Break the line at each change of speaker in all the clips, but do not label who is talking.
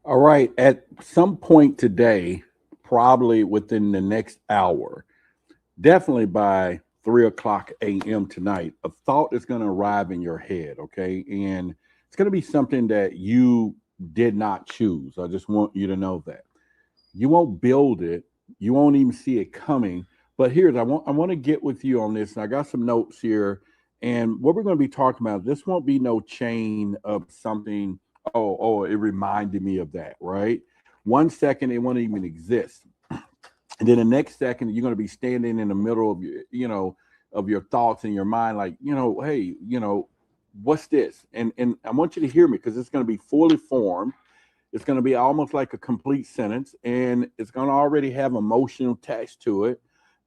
All right. At some point today, probably within the next hour, definitely by 3 o'clock a.m. tonight, a thought is going to arrive in your head. Okay. And it's going to be something that you did not choose. I just want you to know that. You won't build it, you won't even see it coming. But here's I want to get with you on this. And I got some notes here. And what we're going to be talking about, this won't be no chain of something. Oh, it reminded me of that, right? 1 second it won't even exist. And then the next second you're going to be standing in the middle of your thoughts in your mind, like, hey, what's this? And I want you to hear me because it's going to be fully formed. It's going to be almost like a complete sentence, and it's going to already have emotion attached to it,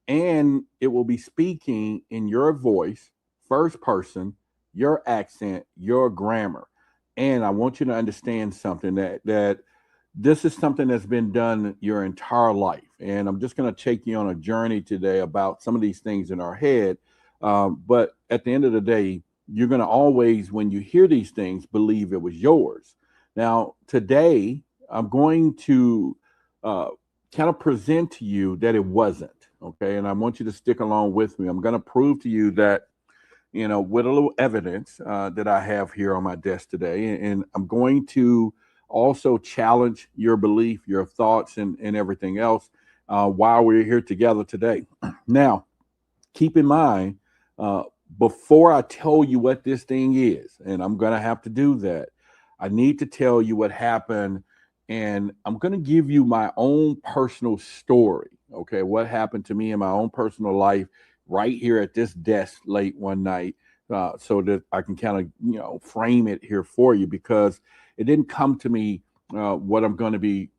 and it will be speaking in your voice, first person, your accent, your grammar. And I want you to understand something, that this is something that's been done your entire life. And I'm just going to take you on a journey today about some of these things in our head. But at the end of the day, you're going to always, when you hear these things, believe it was yours. Now, today, I'm going to uh, kind of present to you that it wasn't. Okay. And I want you to stick along with me. I'm going to prove to you that, with a little evidence that I have here on my desk today. And I'm going to also challenge your belief, your thoughts, and everything else while we're here together today. Now, keep in mind, uh, before I tell you what this thing is, and I'm going to have to do that, I need to tell you what happened. And I'm going to give you my own personal story. Okay. What happened to me in my own personal life right here at this desk late one night, so that I can kind of, frame it here for you, because it didn't come to me what I'm going to be,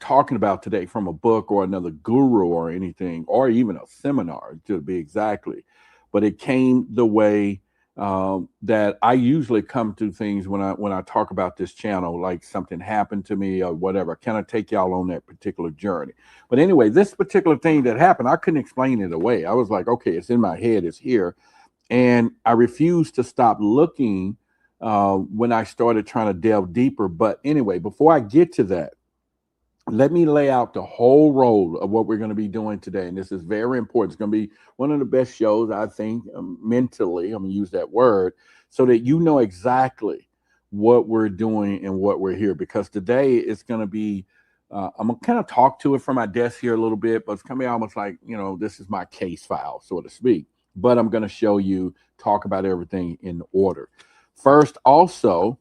talking about today from a book or another guru or anything, or even a seminar to be exactly. But it came the way that I usually come to things when I talk about this channel, like something happened to me or whatever. Kind of take y'all on that particular journey. But anyway, this particular thing that happened, I couldn't explain it away. I was like, okay, it's in my head, it's here, and I refused to stop looking when I started trying to delve deeper. But anyway, before I get to that, let me lay out the whole role of what we're going to be doing today. And this is very important. It's going to be one of the best shows, I think, mentally. I'm going to use that word so that you know exactly what we're doing and what we're here. Because today it's going to be, I'm going to kind of talk to it from my desk here a little bit, but it's going to be almost like, this is my case file, so to speak. But I'm going to show you, talk about everything in order. First, also,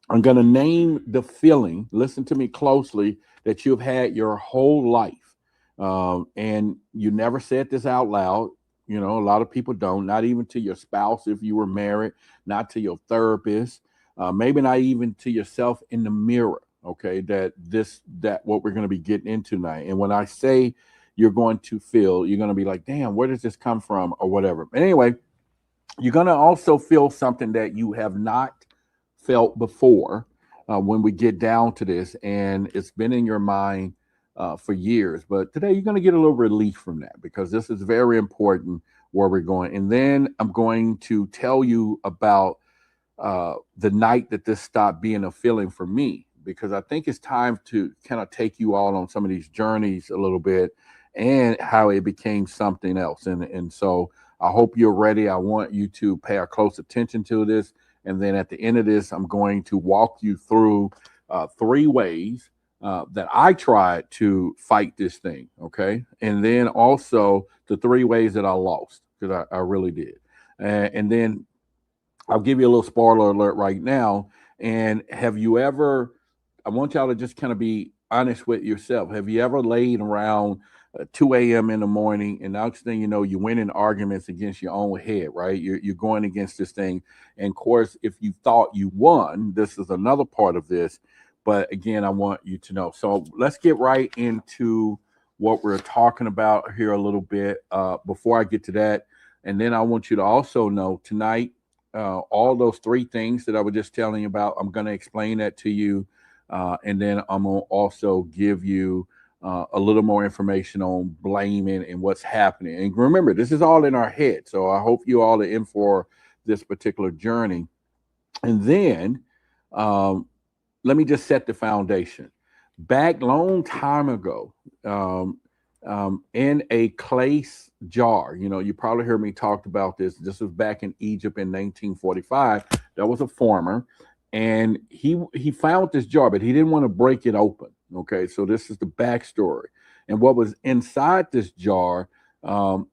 I'm going to name the feeling, listen to me closely, that you've had your whole life. And you never said this out loud. A lot of people don't, not even to your spouse if you were married, not to your therapist, maybe not even to yourself in the mirror. Okay, that what we're going to be getting into tonight. And when I say you're going to feel, you're going to be like, damn, where does this come from or whatever. But anyway, you're going to also feel something that you have not felt before when we get down to this, and it's been in your mind for years. But today you're going to get a little relief from that, because this is very important where we're going. And then I'm going to tell you about the night that this stopped being a feeling for me, because I think it's time to kind of take you all on some of these journeys a little bit, and how it became something else. And so I hope you're ready. I want you to pay a close attention to this. And then at the end of this, I'm going to walk you through three ways that I tried to fight this thing. Okay. And then also the three ways that I lost, because I really did. And then I'll give you a little spoiler alert right now. And have you ever, I want y'all to just kind of be honest with yourself. Have you ever laid around 2 a.m. in the morning, and next thing you know, you win in arguments against your own head, right? You're going against this thing. And of course, if you thought you won, this is another part of this. But again, I want you to know. So let's get right into what we're talking about here a little bit before I get to that. And then I want you to also know tonight, all those three things that I was just telling you about, I'm going to explain that to you. And then I'm going to also give you a little more information on blaming and what's happening. And remember, this is all in our head. So I hope you all are in for this particular journey. And then um, let me just set the foundation. Back long time ago, um, in a clay jar, you probably heard me talk about this. This was back in Egypt in 1945. There was a farmer, and he found this jar, but he didn't want to break it open. Okay, so this is the backstory, and what was inside this jar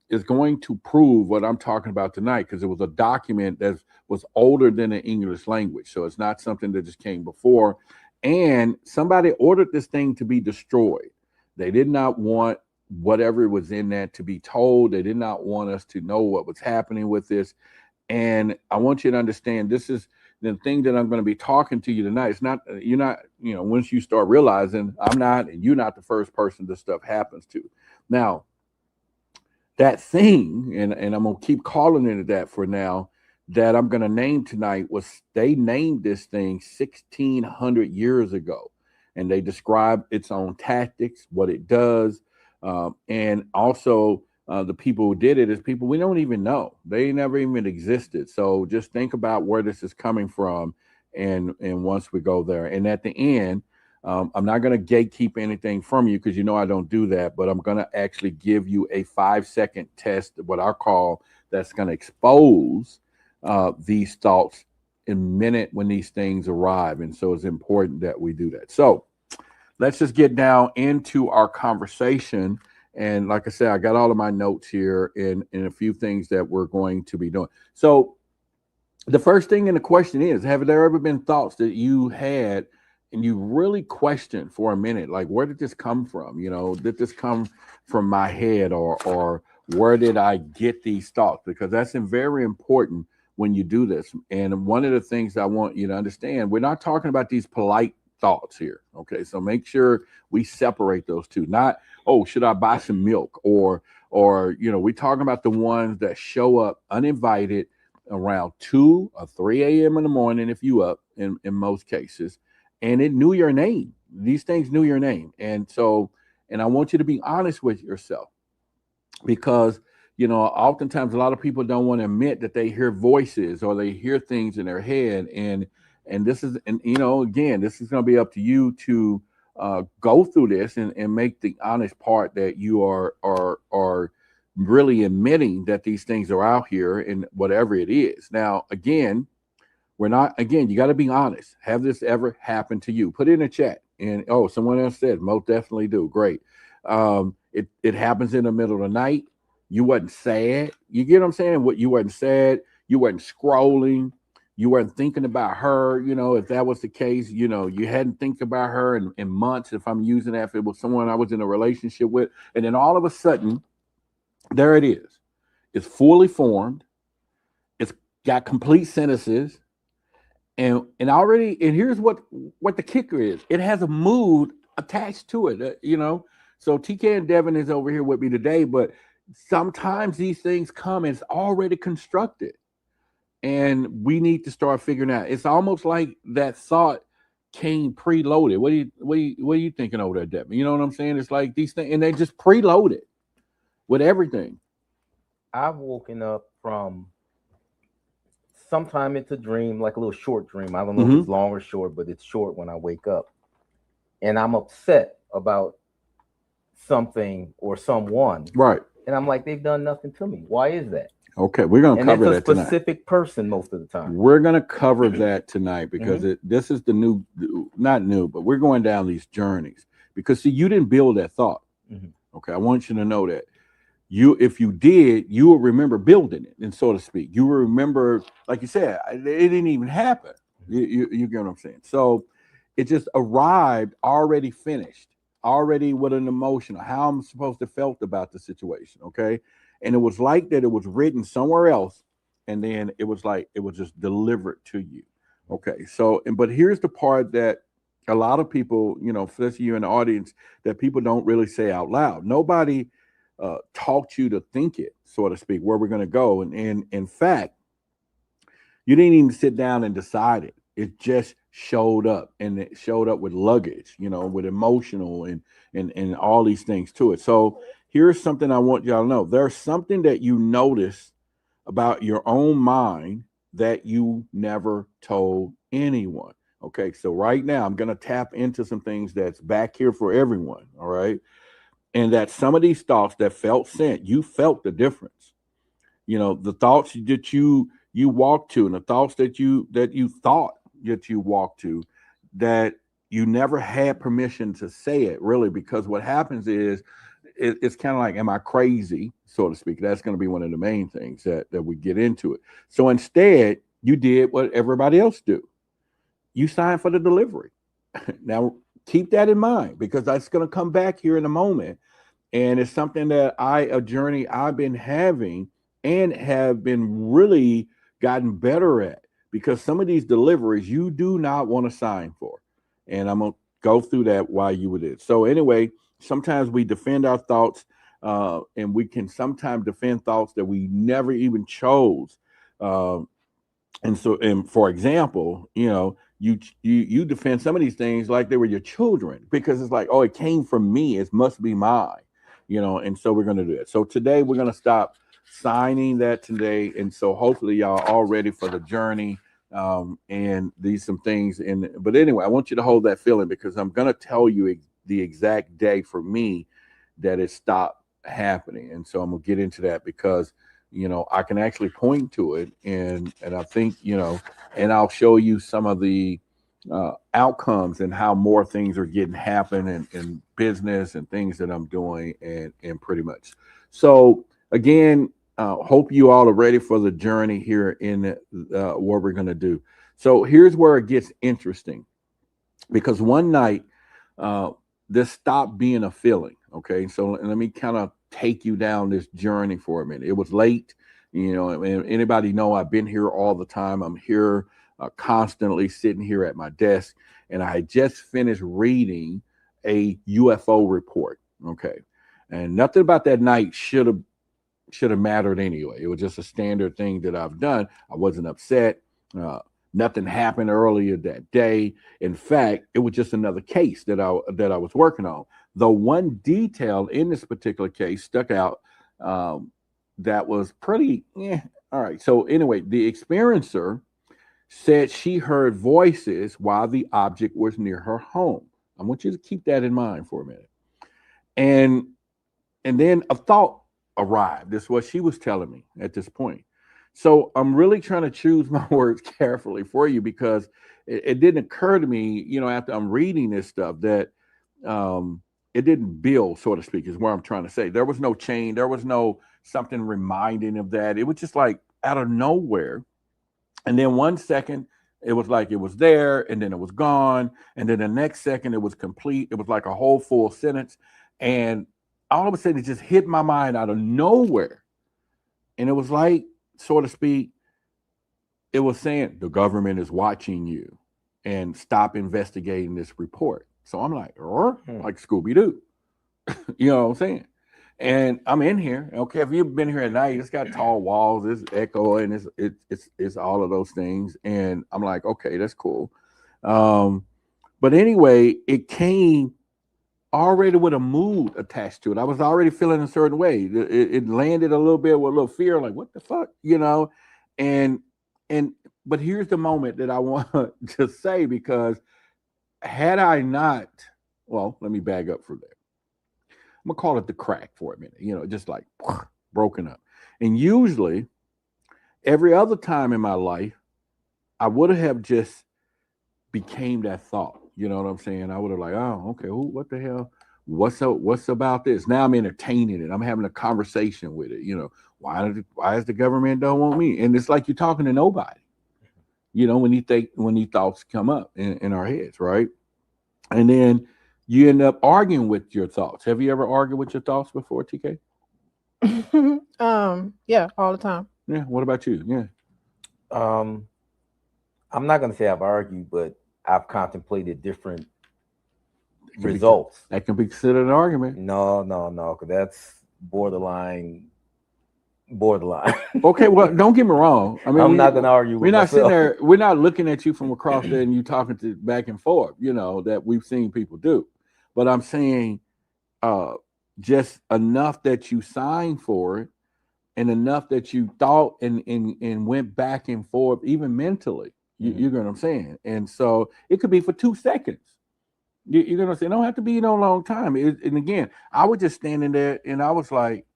is going to prove what I'm talking about tonight, because it was a document that was older than the English language, so it's not something that just came before. And somebody ordered this thing to be destroyed. They did not want whatever was in that to be told. They did not want us to know what was happening with this. And I want you to understand, this is the thing that I'm going to be talking to you tonight. It's not, you're not, once you start realizing I'm not, and you're not the first person this stuff happens to. Now, that thing, and I'm going to keep calling it that for now, that I'm going to name tonight, was they named this thing 1600 years ago, and they describe its own tactics, what it does, and also the people who did it is people we don't even know. They never even existed. So just think about where this is coming from, and once we go there, and at the end, I'm not going to gatekeep anything from you, because I don't do that, but I'm going to actually give you a 5-second test, what I call, that's going to expose these thoughts in a minute when these things arrive. And so it's important that we do that. So let's just get down into our conversation. And like I said, I got all of my notes here and a few things that we're going to be doing. So the first thing in the question is, have there ever been thoughts that you had and you really questioned for a minute, like, where did this come from? Did this come from my head, or where did I get these thoughts? Because that's very important when you do this. And one of the things I want you to understand, we're not talking about these polite thoughts here. Okay. So make sure we separate those two. Not, oh, should I buy some milk? Or, we're talking about the ones that show up uninvited around 2 or 3 a.m. in the morning, if you up in most cases, and it knew your name. These things knew your name. And so, and I want you to be honest with yourself, because oftentimes a lot of people don't want to admit that they hear voices or they hear things in their head, and this is, and again, this is going to be up to you to go through this and make the honest part that you are really admitting that these things are out here, and whatever it is. Now, again, you got to be honest. Have this ever happened to you? Put it in a chat. And someone else said, most definitely do. Great. It happens in the middle of the night. You wasn't sad. You get what I'm saying? You wasn't sad. You wasn't scrolling. You weren't thinking about her. If that was the case, you hadn't think about her in months. If I'm using that, if it was someone I was in a relationship with, and then all of a sudden, there it is. It's fully formed. It's got complete sentences. And here's what the kicker is. It has a mood attached to it, So TK and Devin is over here with me today, but sometimes these things come and it's already constructed, and we need to start figuring out. It's almost like that thought came preloaded. What are you thinking over there, Devin? You know what I'm saying? It's like these things, and they just preloaded with everything.
I've woken up from, sometime it's a dream, like a little short dream. I don't know if it's long or short, but it's short when I wake up. And I'm upset about something or someone.
Right.
And I'm like, they've done nothing to me. Why is that?
Okay, we're going to cover that tonight.
And it's a specific person most of the time.
We're going to cover that tonight, because this is the new, not new, but we're going down these journeys. Because, see, you didn't build that thought. Okay, I want you to know that. If you did, you will remember building it, and so to speak. You will remember, like you said, it didn't even happen. You get what I'm saying? So it just arrived already finished, already with an emotion, how I'm supposed to felt about the situation, okay? And it was like that it was written somewhere else, and then it was like it was just delivered to you, okay? So, but here's the part that a lot of people, especially you in the audience, that people don't really say out loud. Nobody taught you to think it, so to speak, where we're going to go. And in fact, you didn't even sit down and decide it. It just showed up, and it showed up with luggage, with emotional and all these things to it. So here's something I want y'all to know. There's something that you notice about your own mind that you never told anyone. Okay, so right now I'm going to tap into some things that's back here for everyone. All right, and that some of these thoughts that felt sent, you felt the difference. You know, the thoughts that you walked to, and the thoughts that you thought that you walked to, that you never had permission to say it, really, because what happens is it's kind of like, am I crazy, so to speak? That's going to be one of the main things that we get into it. So instead, you did what everybody else do. You signed for the delivery. Now keep that in mind, because that's going to come back here in a moment, and it's something that a journey I've been having and have been really gotten better at, because some of these deliveries you do not want to sign for, and I'm gonna go through that why you would it. So anyway, sometimes we defend our thoughts, and we can sometimes defend thoughts that we never even chose. Uh, and so, and for example, you defend some of these things like they were your children, because it's like, oh, it came from me, it must be mine. And so we're going to do it. So today we're going to stop signing that today, and so hopefully y'all are all ready for the journey. And these some things in, but anyway, I want you to hold that feeling, because I'm going to tell you the exact day for me that it stopped happening. And so I'm going to get into that, because I can actually point to it, and I think, and I'll show you some of the outcomes and how more things are getting happen in business and things that I'm doing, and pretty much. So again, hope you all are ready for the journey here in what we're going to do. So here's where it gets interesting, because one night, uh, this stopped being a feeling. Okay, so let me kind of take you down this journey for a minute. It was late, and anybody know I've been here all the time. I'm here constantly sitting here at my desk, and I had just finished reading a UFO report. Okay, and nothing about that night should have mattered anyway. It was just a standard thing that I've done. I wasn't upset. Uh, Nothing happened earlier that day. In fact, it was just another case that I was working on. The one detail in this particular case stuck out, that was pretty. All right. So anyway, the experiencer said she heard voices while the object was near her home. I want you to keep that in mind for a minute. And and then a thought arrived. This is what she was telling me at this point. So I'm really trying to choose my words carefully for you, because it didn't occur to me, after I'm reading this stuff, that um, it didn't build, so to speak, is what I'm trying to say. There was no chain, there was no something reminding of that. It was just like out of nowhere. And then 1 second, it was like it was there, and then it was gone. And then the next second, it was complete. It was like a whole full sentence. And all of a sudden, it just hit my mind out of nowhere. And it was like, so to speak, it was saying the government is watching you, and stop investigating this report. So I'm like, like Scooby Doo. You know what I'm saying? And I'm in here. Okay, if you've been here at night, it's got tall walls, it's echoing, it's all of those things. And I'm like, okay, that's cool. Um, but anyway, it came already with a mood attached to it. I was already feeling a certain way. It landed a little bit with a little fear, like what the fuck, and and but here's the moment that I want to say, because had I not, well, let me bag up for that. I'm gonna call it the crack for a minute, just like broken up. And usually, every other time in my life, I would have just became that thought. You know what I'm saying? I would have like, oh, okay, what the hell? What's up? What's about this? Now I'm entertaining it. I'm having a conversation with it. Why does the government don't want me? And it's like you're talking to nobody. When these thoughts come up in our heads, right? And then you end up arguing with your thoughts. Have you ever argued with your thoughts before, TK?
Yeah, all the time.
Yeah. What about you? Yeah.
Um, I'm not going to say I've argued, but I've contemplated different results.
That can be considered an argument.
No, no, no, because that's borderline. Borderline.
Okay, well, don't get me wrong. I mean,
I'm not going to argue
we're
with
not
myself.
sitting there. We're not looking at you from across there and you talking to back and forth. That we've seen people do. But I'm saying, just enough that you signed for it, and enough that you thought and went back and forth, even mentally. You get what I'm saying? And so it could be for 2 seconds. You're gonna say, it don't have to be no long time. And again, I was just standing there and I was like,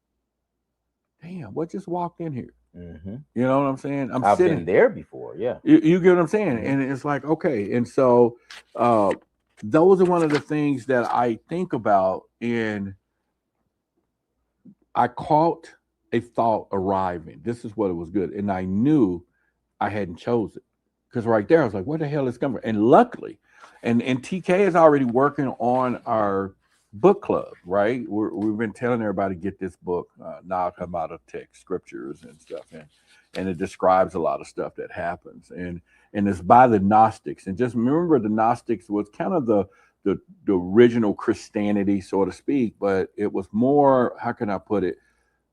damn, what just walked in here? You know what I'm saying?
I've been there before. Yeah.
You get what I'm saying? And it's like, okay. And so those are one of the things that I think about. And I caught a thought arriving. This is what it was good. And I knew I hadn't chosen. Because right there, I was like, where the hell is it coming from? And luckily, and TK is already working on our book club, right? We've been telling everybody to get this book, Now Come Out of Text, Scriptures and stuff. And it describes a lot of stuff that happens. And it's by the Gnostics. And just remember, the Gnostics was kind of the original Christianity, so to speak, but it was more, how can I put it?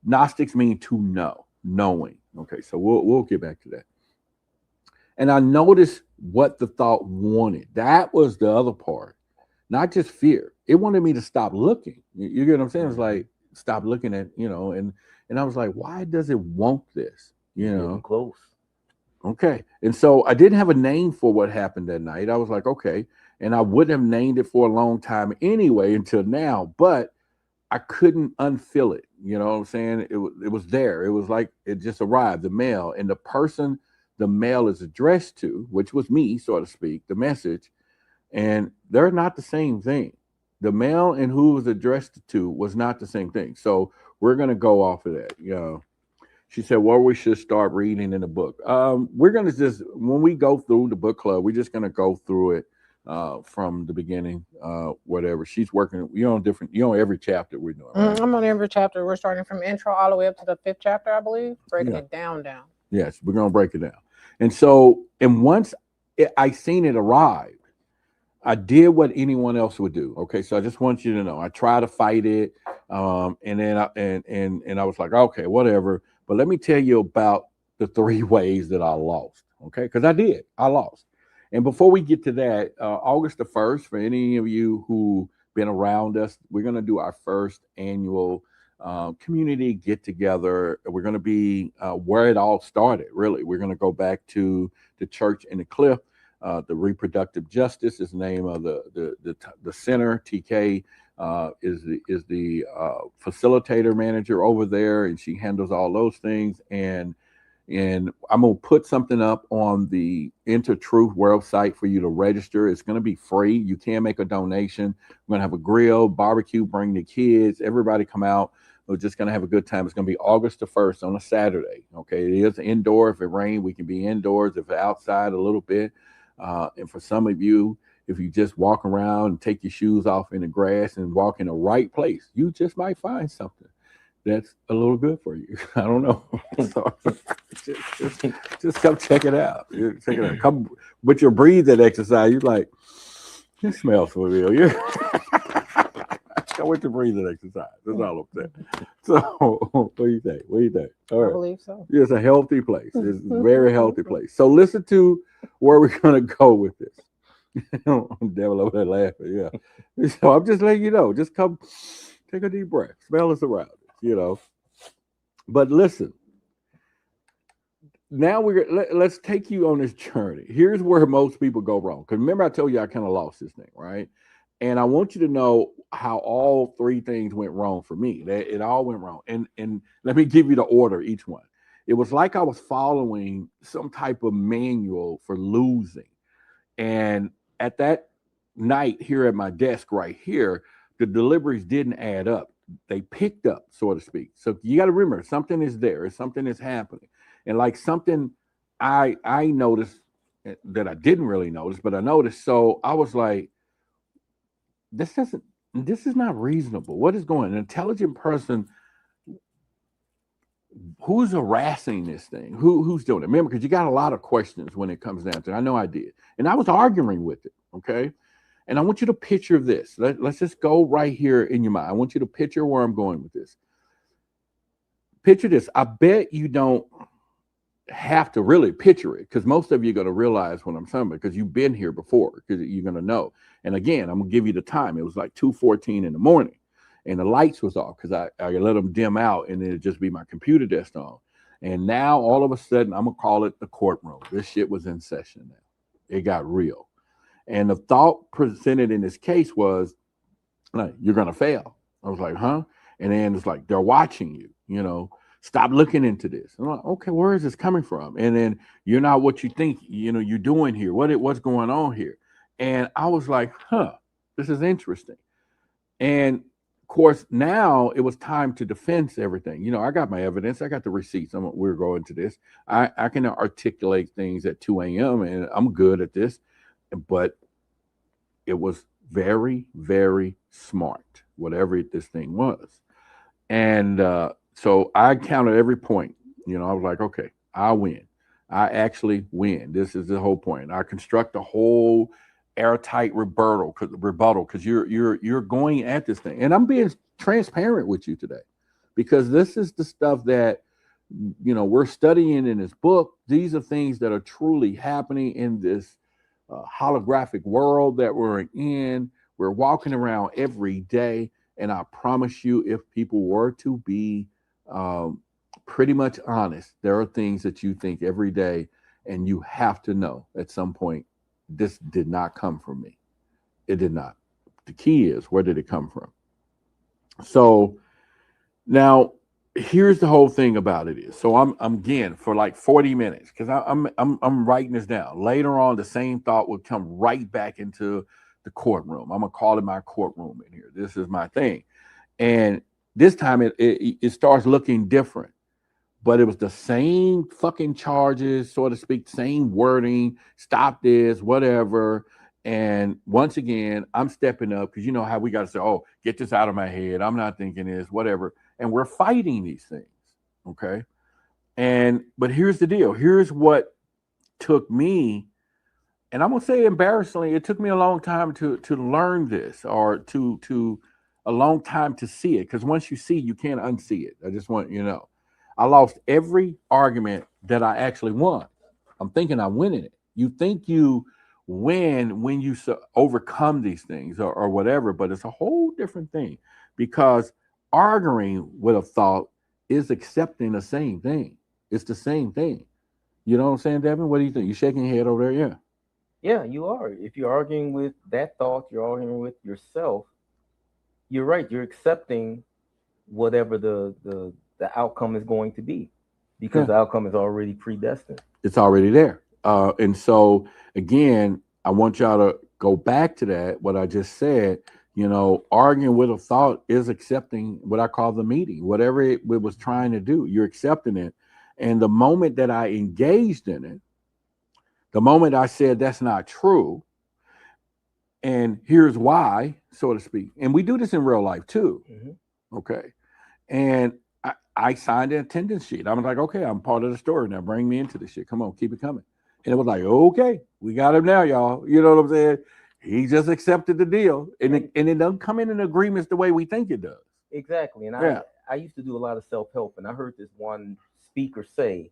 Gnostics mean to know, knowing. Okay, so we'll get back to that. And I noticed what the thought wanted. That was the other part, not just fear. It wanted me to stop looking. You get what I'm saying? It's like, stop looking at, and I was like, why does it want this?
Getting close.
Okay. And so I didn't have a name for what happened that night. I was like, okay. And I wouldn't have named it for a long time anyway until now, but I couldn't unfeel it. You know what I'm saying? It was there. It was like it just arrived, the mail. And the person the mail is addressed to, which was me, so to speak, the message, and they're not the same thing. The mail and who was addressed to was not the same thing. So we're going to go off of that. She said, well, we should start reading in the book. We're going to just, when we go through the book club, we're just going to go through it from the beginning, whatever. She's working, every chapter we're doing. Right?
I'm on every chapter. We're starting from intro all the way up to the 5th chapter, I believe, breaking it down.
Yes, we're going to break it down. And so, and once I seen it arrive, I did what anyone else would do. Okay, so I just want you to know, I try to fight it, and then I was like, okay, whatever. But let me tell you about the 3 ways that I lost. Okay, because I lost. And before we get to that, August the 1st, for any of you who been around us, we're going to do our first annual community get together. We're going to be where it all started. Really, we're going to go back to the church in the cliff. The Reproductive Justice is the name of the center. TK is the facilitator manager over there, and she handles all those things. And I'm gonna put something up on the Intrusive website for you to register. It's gonna be free. You can make a donation. We're gonna have a grill, barbecue, bring the kids, everybody come out. We're just gonna have a good time. It's gonna be August the 1st on a Saturday. Okay, it is indoor. If it rains, we can be indoors. If it's outside a little bit. And for some of you, if you just walk around and take your shoes off in the grass and walk in the right place, you just might find something that's a little good for you. I don't know. So just come check it out. Check it out. Come with your breathing exercise. You're like, it smells familiar. Come with your breathing exercise. That's all I'm saying. So what do you think? All right.
I believe so.
It's a healthy place. It's a very healthy place. So listen to where we're gonna go with this. Devil over there laughing. Yeah. So I'm just letting you know. Just come, take a deep breath. Smell us around. But listen, now let's take you on this journey. Here's where most people go wrong. Because remember, I told you I kind of lost this thing, right? And I want you to know how all 3 things went wrong for me. It all went wrong. And let me give you the order, each one. It was like I was following some type of manual for losing. And at that night here at my desk right here, the deliveries didn't add up. They picked up, so to speak. So you got to remember, something is there. Something is happening. And like something I noticed that I didn't really notice, but I noticed. So I was like, this is not reasonable. What is going on? An intelligent person, who's harassing this thing? Who's doing it? Remember, because you got a lot of questions when it comes down to it. I know I did. And I was arguing with it, okay? And I want you to picture this. Let's just go right here in your mind. I want you to picture where I'm going with this. Picture this. I bet you don't have to really picture it, because most of you are going to realize what I'm talking about, because you've been here before, because you're going to know. And again, I'm going to give you the time. It was like 2:14 in the morning, and the lights was off because I let them dim out, and it'd just be my computer desk on. And now all of a sudden, I'm gonna call it the courtroom. This shit was in session now. It got real. And the thought presented in this case was, like, you're gonna fail. I was like, huh? And then it's like, they're watching you, stop looking into this. I'm like, okay, where is this coming from? And then you're not what you think, you're doing here. What's going on here? And I was like, huh, this is interesting. And of course, now it was time to defense everything. I got my evidence. I got the receipts. We're going to this. I can articulate things at 2 a.m. and I'm good at this. But it was very, very smart, whatever this thing was. And so I counted every point. I was like, okay, I win. I actually win. This is the whole point. I construct a whole airtight rebuttal because you're going at this thing, and I'm being transparent with you today because this is the stuff that we're studying in this book. These are things that are truly happening in this holographic world that we're in. We're walking around every day, and I promise you, if people were to be pretty much honest, there are things that you think every day, and you have to know at some point, this did not come from me. It did not. The key is, where did it come from? So now here's the whole thing about it is, so I'm again for like 40 minutes because I'm writing this down. Later on, the same thought would come right back into the courtroom. I'm gonna call it my courtroom in here. This is my thing, and this time it starts looking different. But it was the same fucking charges, so to speak, same wording, stop this, whatever. And once again, I'm stepping up because you know how we got to say, oh, get this out of my head. I'm not thinking this, whatever. And we're fighting these things. Okay. But here's the deal. Here's what took me, and I'm gonna say embarrassingly, it took me a long time to learn this, or to a long time to see it. Because once you see, you can't unsee it. I just want you to know. I lost every argument that I actually won. I'm thinking I'm winning it. You think you win when you overcome these things or whatever, but it's a whole different thing because arguing with a thought is accepting the same thing. It's the same thing. You know what I'm saying, Devin? What do you think? You shaking your head over there? Yeah.
Yeah, you are. If you're arguing with that thought, you're arguing with yourself. You're right. You're accepting whatever the outcome is going to be because the outcome is already predestined.
It's already there. And so, again, I want y'all to go back to that, what I just said. Arguing with a thought is accepting what I call the meeting, whatever it was trying to do. You're accepting it. And the moment that I engaged in it, the moment I said that's not true, and here's why, so to speak. And we do this in real life too. Mm-hmm. Okay. And I signed an attendance sheet. I was like, okay, I'm part of the story now. Bring me into this shit. Come on, keep it coming. And it was like, okay, we got him now, y'all. You know what I'm saying? He just accepted the deal. And it doesn't come in agreements the way we think it does.
Exactly. And I used to do a lot of self-help, and I heard this one speaker say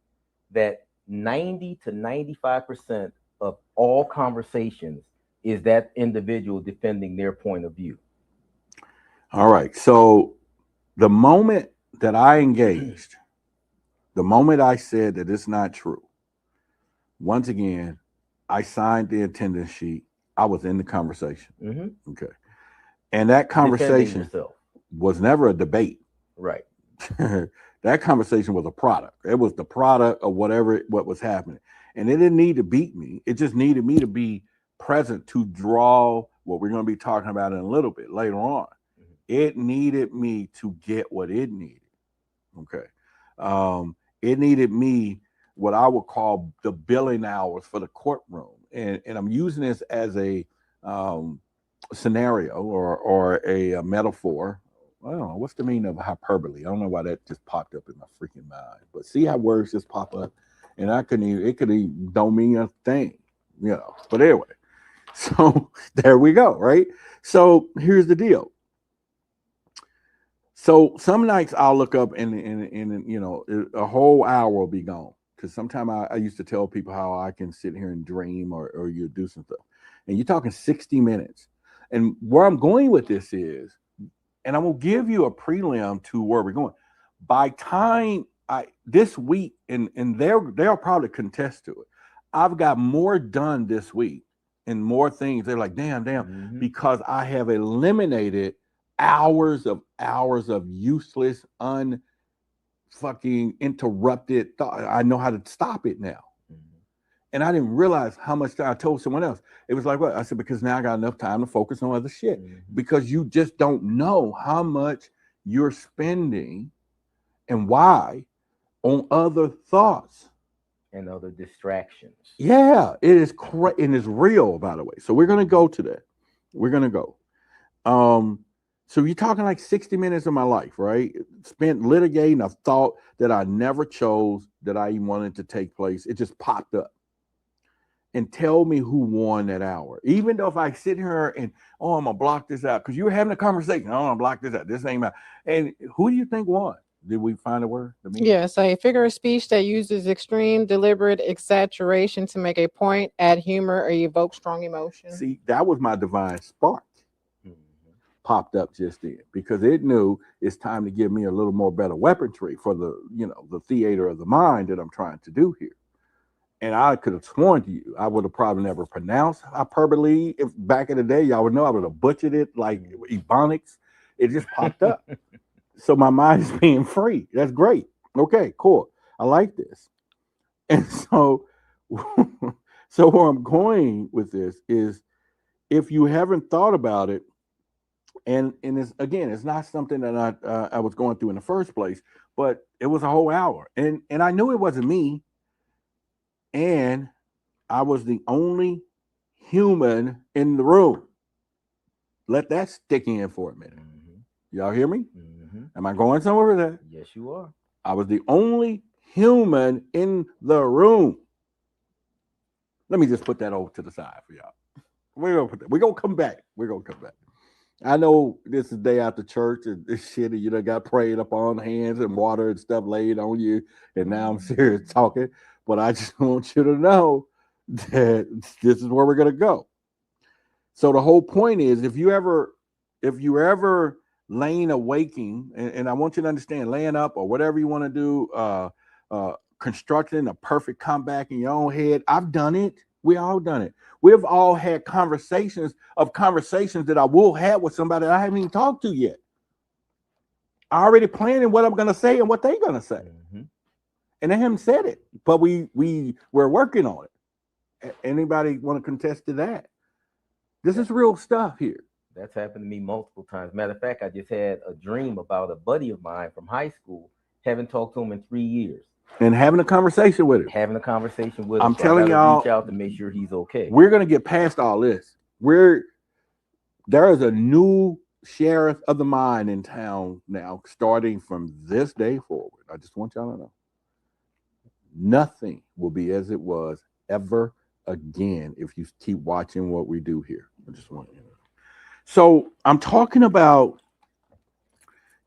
that 90 to 95% of all conversations is that individual defending their point of view.
All right. So the moment that I engaged, the moment I said that it's not true, once again, I signed the attendance sheet. I was in the conversation. Mm-hmm. Okay. And that conversation was never a debate.
Right.
That conversation was a product. It was the product of what was happening. And it didn't need to beat me. It just needed me to be present to draw what we're going to be talking about in a little bit later on. Mm-hmm. It needed me to get what it needed. Okay. It needed me, what I would call the billing hours for the courtroom. And I'm using this as a scenario or a metaphor. I don't know. What's the meaning of hyperbole? I don't know why that just popped up in my freaking mind. But see how words just pop up? And it could even don't mean a thing, But anyway, so there we go, right? So here's the deal. So some nights I'll look up and a whole hour will be gone. Because sometimes I used to tell people how I can sit here and dream or you do some stuff. And you're talking 60 minutes. And where I'm going with this is, and I'm going to give you a prelim to where we're going. By time this week, and they'll probably contest to it. I've got more done this week and more things. They're like, damn, because I have eliminated hours of useless, fucking interrupted thought. I know how to stop it now. And I didn't realize how much time. I told someone else. It was like, what? I said, because now I got enough time to focus on other shit. Because you just don't know how much you're spending and why on other thoughts.
And other distractions.
Yeah, it is correct and it's real, by the way. So we're gonna go to that. We're gonna go. So you're talking like 60 minutes of my life, right? Spent litigating a thought that I never chose that I even wanted to take place. It just popped up. And tell me who won that hour. Even though if I sit here and, I'm gonna block this out, because you were having a conversation. I'm gonna block this out. This ain't about. And who do you think won? Did we find a word?
Yes, a figure of speech that uses extreme, deliberate exaggeration to make a point, add humor, or evoke strong emotion.
See, that was my divine spark. Popped up just then because it knew it's time to give me a little more better weaponry for the, the theater of the mind that I'm trying to do here. And I could have sworn to you, I would have probably never pronounced hyperbole. If back in the day, y'all would know I would have butchered it like ebonics. It just popped up. So my mind is being free. That's great. Okay, cool. I like this. And so, so where I'm going with this is, if you haven't thought about it, and it's not something that I was going through in the first place, but it was a whole hour, and I knew it wasn't me, and I was the only human in the room. Let that stick in for a minute. Y'all hear me? Am I going somewhere with that?
Yes, you are.
I was the only human in the room. Let me just put that over to the side for y'all. We're gonna come back. I know this is day after church and this shit, and you done got prayed up on hands and water and stuff laid on you, and now I'm serious talking. But I just want you to know that this is where we're gonna go. So the whole point is, if you ever laying awaking, and I want you to understand, laying up or whatever you want to do, constructing a perfect comeback in your own head. I've done it. We all done it. We've all had conversations that I will have with somebody that I haven't even talked to yet. I already planning what I'm gonna say and what they're gonna say, and they haven't said it, but we're working on it. Anybody want to contest to that? This is real stuff here.
That's happened to me multiple times. Matter of fact, I just had a dream about a buddy of mine from high school. Haven't talked to him in 3 years.
And having a conversation with him.
I'm telling y'all, reach out to make sure he's okay.
We're gonna get past all this. There is a new sheriff of the mind in town now, starting from this day forward. I just want y'all to know. Nothing will be as it was ever again if you keep watching what we do here. I just want you to know. So I'm talking about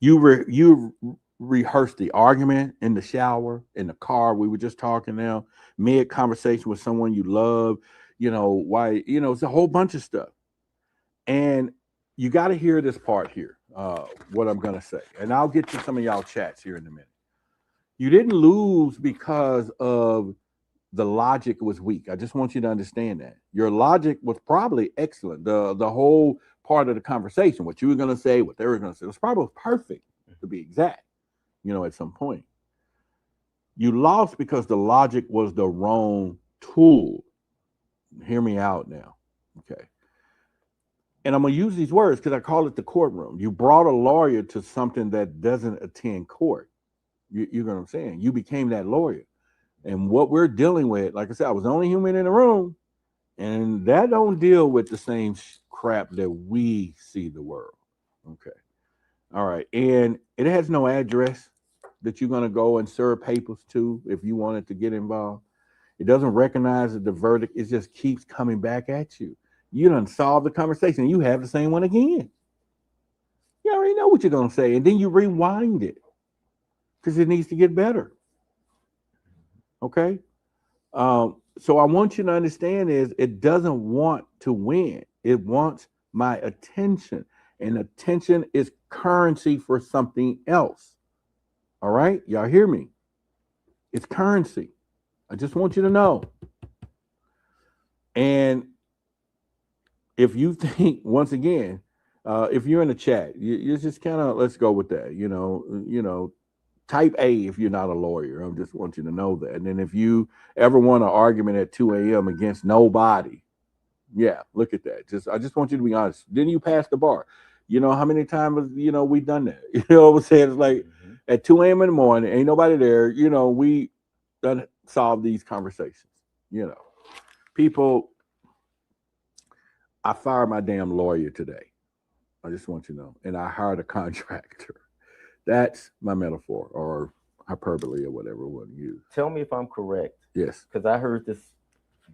you rehearse the argument in the shower, in the car. We were just talking now, mid conversation with someone you love, why, it's a whole bunch of stuff. And you got to hear this part here, what I'm going to say. And I'll get to some of y'all chats here in a minute. You didn't lose because of the logic was weak. I just want you to understand that. Your logic was probably excellent. The whole part of the conversation, what you were going to say, what they were going to say, was probably perfect, to be exact, at some point. You lost because the logic was the wrong tool. Hear me out now. Okay. And I'm going to use these words because I call it the courtroom. You brought a lawyer to something that doesn't attend court. You know what I'm saying? You became that lawyer. And what we're dealing with, like I said, I was the only human in the room, and that don't deal with the same crap that we see the world. Okay. All right. And it has no address that you're going to go and serve papers to if you wanted to get involved. It doesn't recognize that the verdict. It just keeps coming back at you. You done solved the conversation. You have the same one again. You already know what you're going to say. And then you rewind it because it needs to get better. Okay. So I want you to understand is it doesn't want to win. It wants my attention, and attention is currency for something else. All right. Y'all hear me? It's currency. I just want you to know. And if you think, once again, if you're in the chat, you just kind of, let's go with that. Type A if you're not a lawyer. I just want you to know that. And then if you ever want an argument at 2 a.m. against nobody, yeah, look at that. I just want you to be honest. Then you pass the bar. You know how many times we've done that? You know what I'm saying? It's like at 2 a.m. in the morning, ain't nobody there. We done solve these conversations. People. I fired my damn lawyer today. I just want you to know, and I hired a contractor. That's my metaphor or hyperbole or whatever we want to use.
Tell me if I'm correct.
Yes.
Because I heard this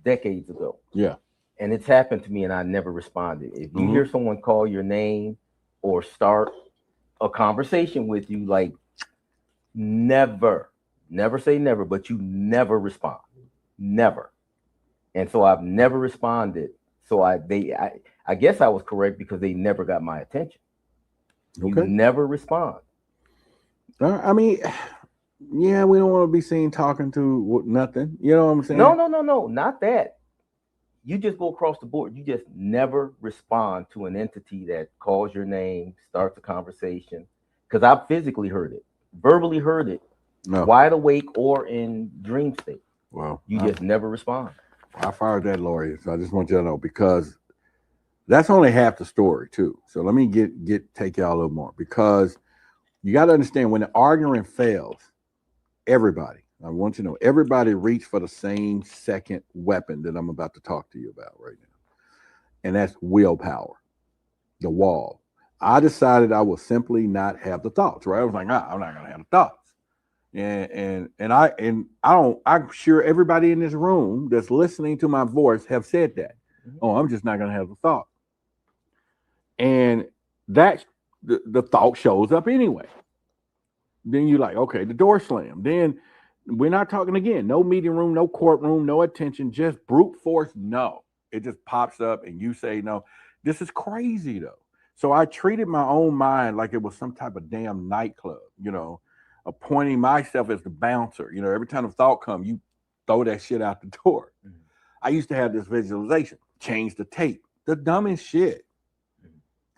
decades ago.
Yeah.
And it's happened to me and I never responded. If you hear someone call your name or start a conversation with you, like never say never, but you never respond. Never. And so I've never responded. So I guess I was correct because they never got my attention. You never respond.
I mean, yeah, we don't want to be seen talking to nothing. You know what I'm saying?
No, not that. You just go across the board. You just never respond to an entity that calls your name, starts a conversation. Because I physically heard it, verbally heard it, wide awake or in dream state.
Well,
you just never respond.
I fired that lawyer, so I just want you to know, because that's only half the story too. So let me take y'all a little more, because you got to understand, when the argument fails, I want you to know, everybody reach for the same second weapon that I'm about to talk to you about right now. And that's willpower, the wall. I decided I will simply not have the thoughts, right? I was like, I'm not going to have the thoughts. I'm sure everybody in this room that's listening to my voice have said that. Oh, I'm just not going to have the thought. And that's the thought shows up anyway. Then you're like, okay, the door slammed. Then we're not talking again. No meeting room, no courtroom, no attention, just brute force. No, it just pops up and you say no. This is crazy though. So I treated my own mind like it was some type of damn nightclub, appointing myself as the bouncer. Every time a thought comes, you throw that shit out the door. I used to have this visualization, change the tape, the dumbest shit.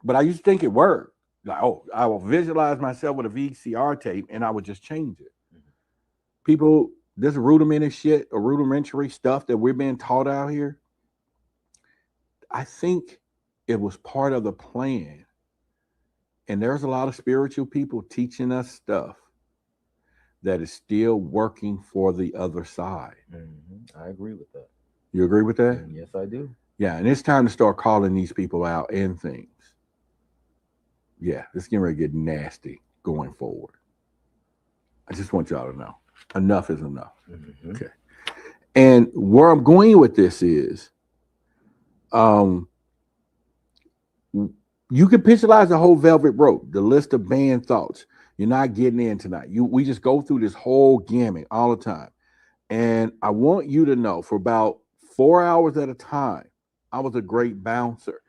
But I used to think it worked. Like, I will visualize myself with a VCR tape and I would just change it. People, this rudimentary stuff that we're being taught out here, I think it was part of the plan. And there's a lot of spiritual people teaching us stuff that is still working for the other side.
I agree with that.
You agree with that?
Yes, I do.
Yeah, and it's time to start calling these people out and things. Yeah, it's getting ready to get nasty going forward. I just want y'all to know. Enough is enough. Okay. And where I'm going with this is, you can visualize the whole velvet rope, the list of banned thoughts. You're not getting in tonight. We just go through this whole gamut all the time. And I want you to know, for about 4 hours at a time, I was a great bouncer.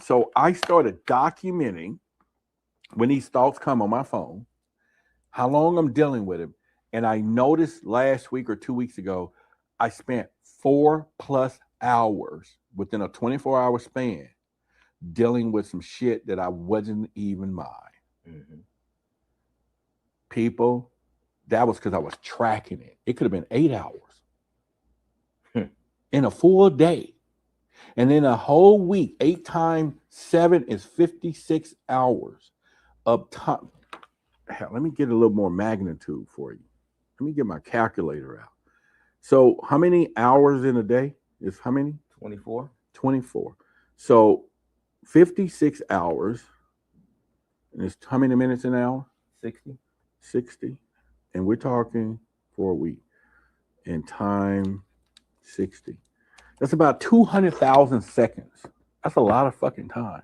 So I started documenting when these thoughts come on my phone, how long I'm dealing with them. And I noticed last week or 2 weeks ago, I spent 4+ hours within a 24-hour span dealing with some shit that I wasn't even mine. People, that was because I was tracking it. It could have been 8 hours in a full day. And then a whole week, 8 times 7 is 56 hours of time. Hell, let me get a little more magnitude for you. Let me get my calculator out. So how many hours in a day is how many?
24.
24. So 56 hours. And it's how many minutes an hour?
60.
60. And we're talking for a week. And time 60. That's about 200,000 seconds. That's a lot of fucking time.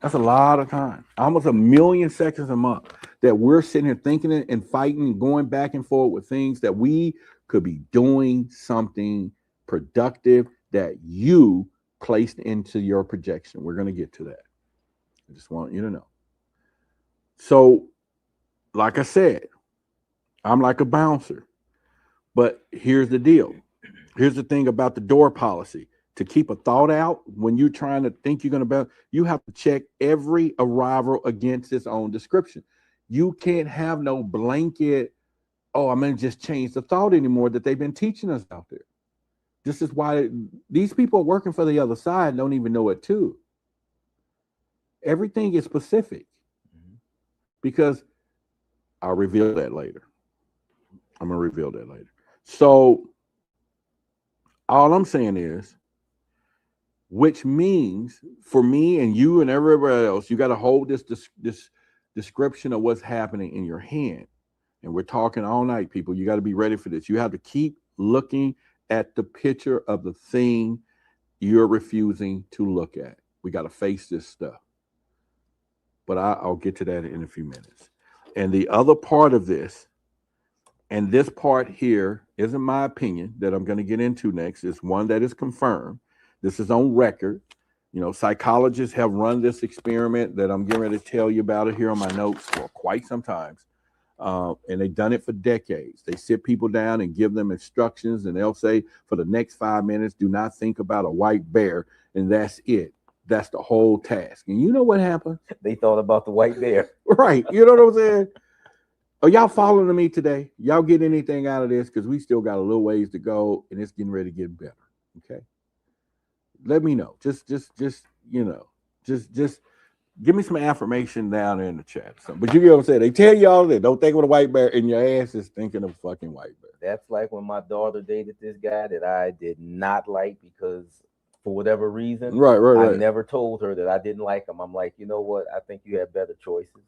That's a lot of time. Almost 1 million seconds a month that we're sitting here thinking and fighting and going back and forth with things that we could be doing something productive that you placed into your projection. We're going to get to that. I just want you to know. So, like I said, I'm like a bouncer. But here's the deal. Here's the thing about the door policy. To keep a thought out when you're trying to think you're going to bounce, you have to check every arrival against its own description. You can't have no blanket, oh, I'm going to just change the thought anymore that they've been teaching us out there. This is why these people working for the other side don't even know it too. Everything is specific because I'll reveal that later. I'm going to reveal that later. So all I'm saying is, which means for me and you and everybody else, you got to hold this description of what's happening in your hand. And we're talking all night, people. You got to be ready for this. You have to keep looking at the picture of the thing you're refusing to look at. We got to face this stuff. But I'll get to that in a few minutes. And the other part of this, and this part here isn't my opinion that I'm going to get into next, is one that is confirmed. This is on record. You know, psychologists have run this experiment that I'm getting ready to tell you about it here on my notes for quite some time. And they've done it for decades. They sit people down and give them instructions, and they'll say, for the next 5 minutes, do not think about a white bear, and that's it. That's the whole task. And you know what happened?
They thought about the white bear.
Right. You know what I'm saying? Are y'all following me today? Y'all get anything out of this? Because we still got a little ways to go, and it's getting ready to get better. Okay. Let me know. Just give me some affirmation down there in the chat. But you get what I'm saying? They tell y'all that don't think of a white bear, and your ass is thinking of a fucking white bear.
That's like when my daughter dated this guy that I did not like because for whatever reason,
right.
I never told her that I didn't like him. I'm like, you know what? I think you have better choices.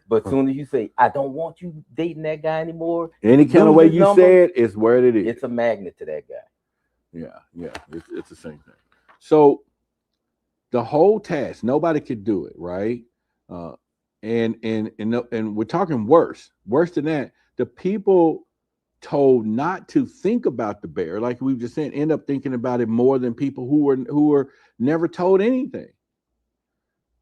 But as soon as you say, I don't want you dating that guy anymore,
any kind of way you say it is where it is.
It's a magnet to that guy.
Yeah. It's the same thing. So the whole task, nobody could do it, right? And we're talking worse than that. The people told not to think about the bear, like we just said, end up thinking about it more than people who were never told anything,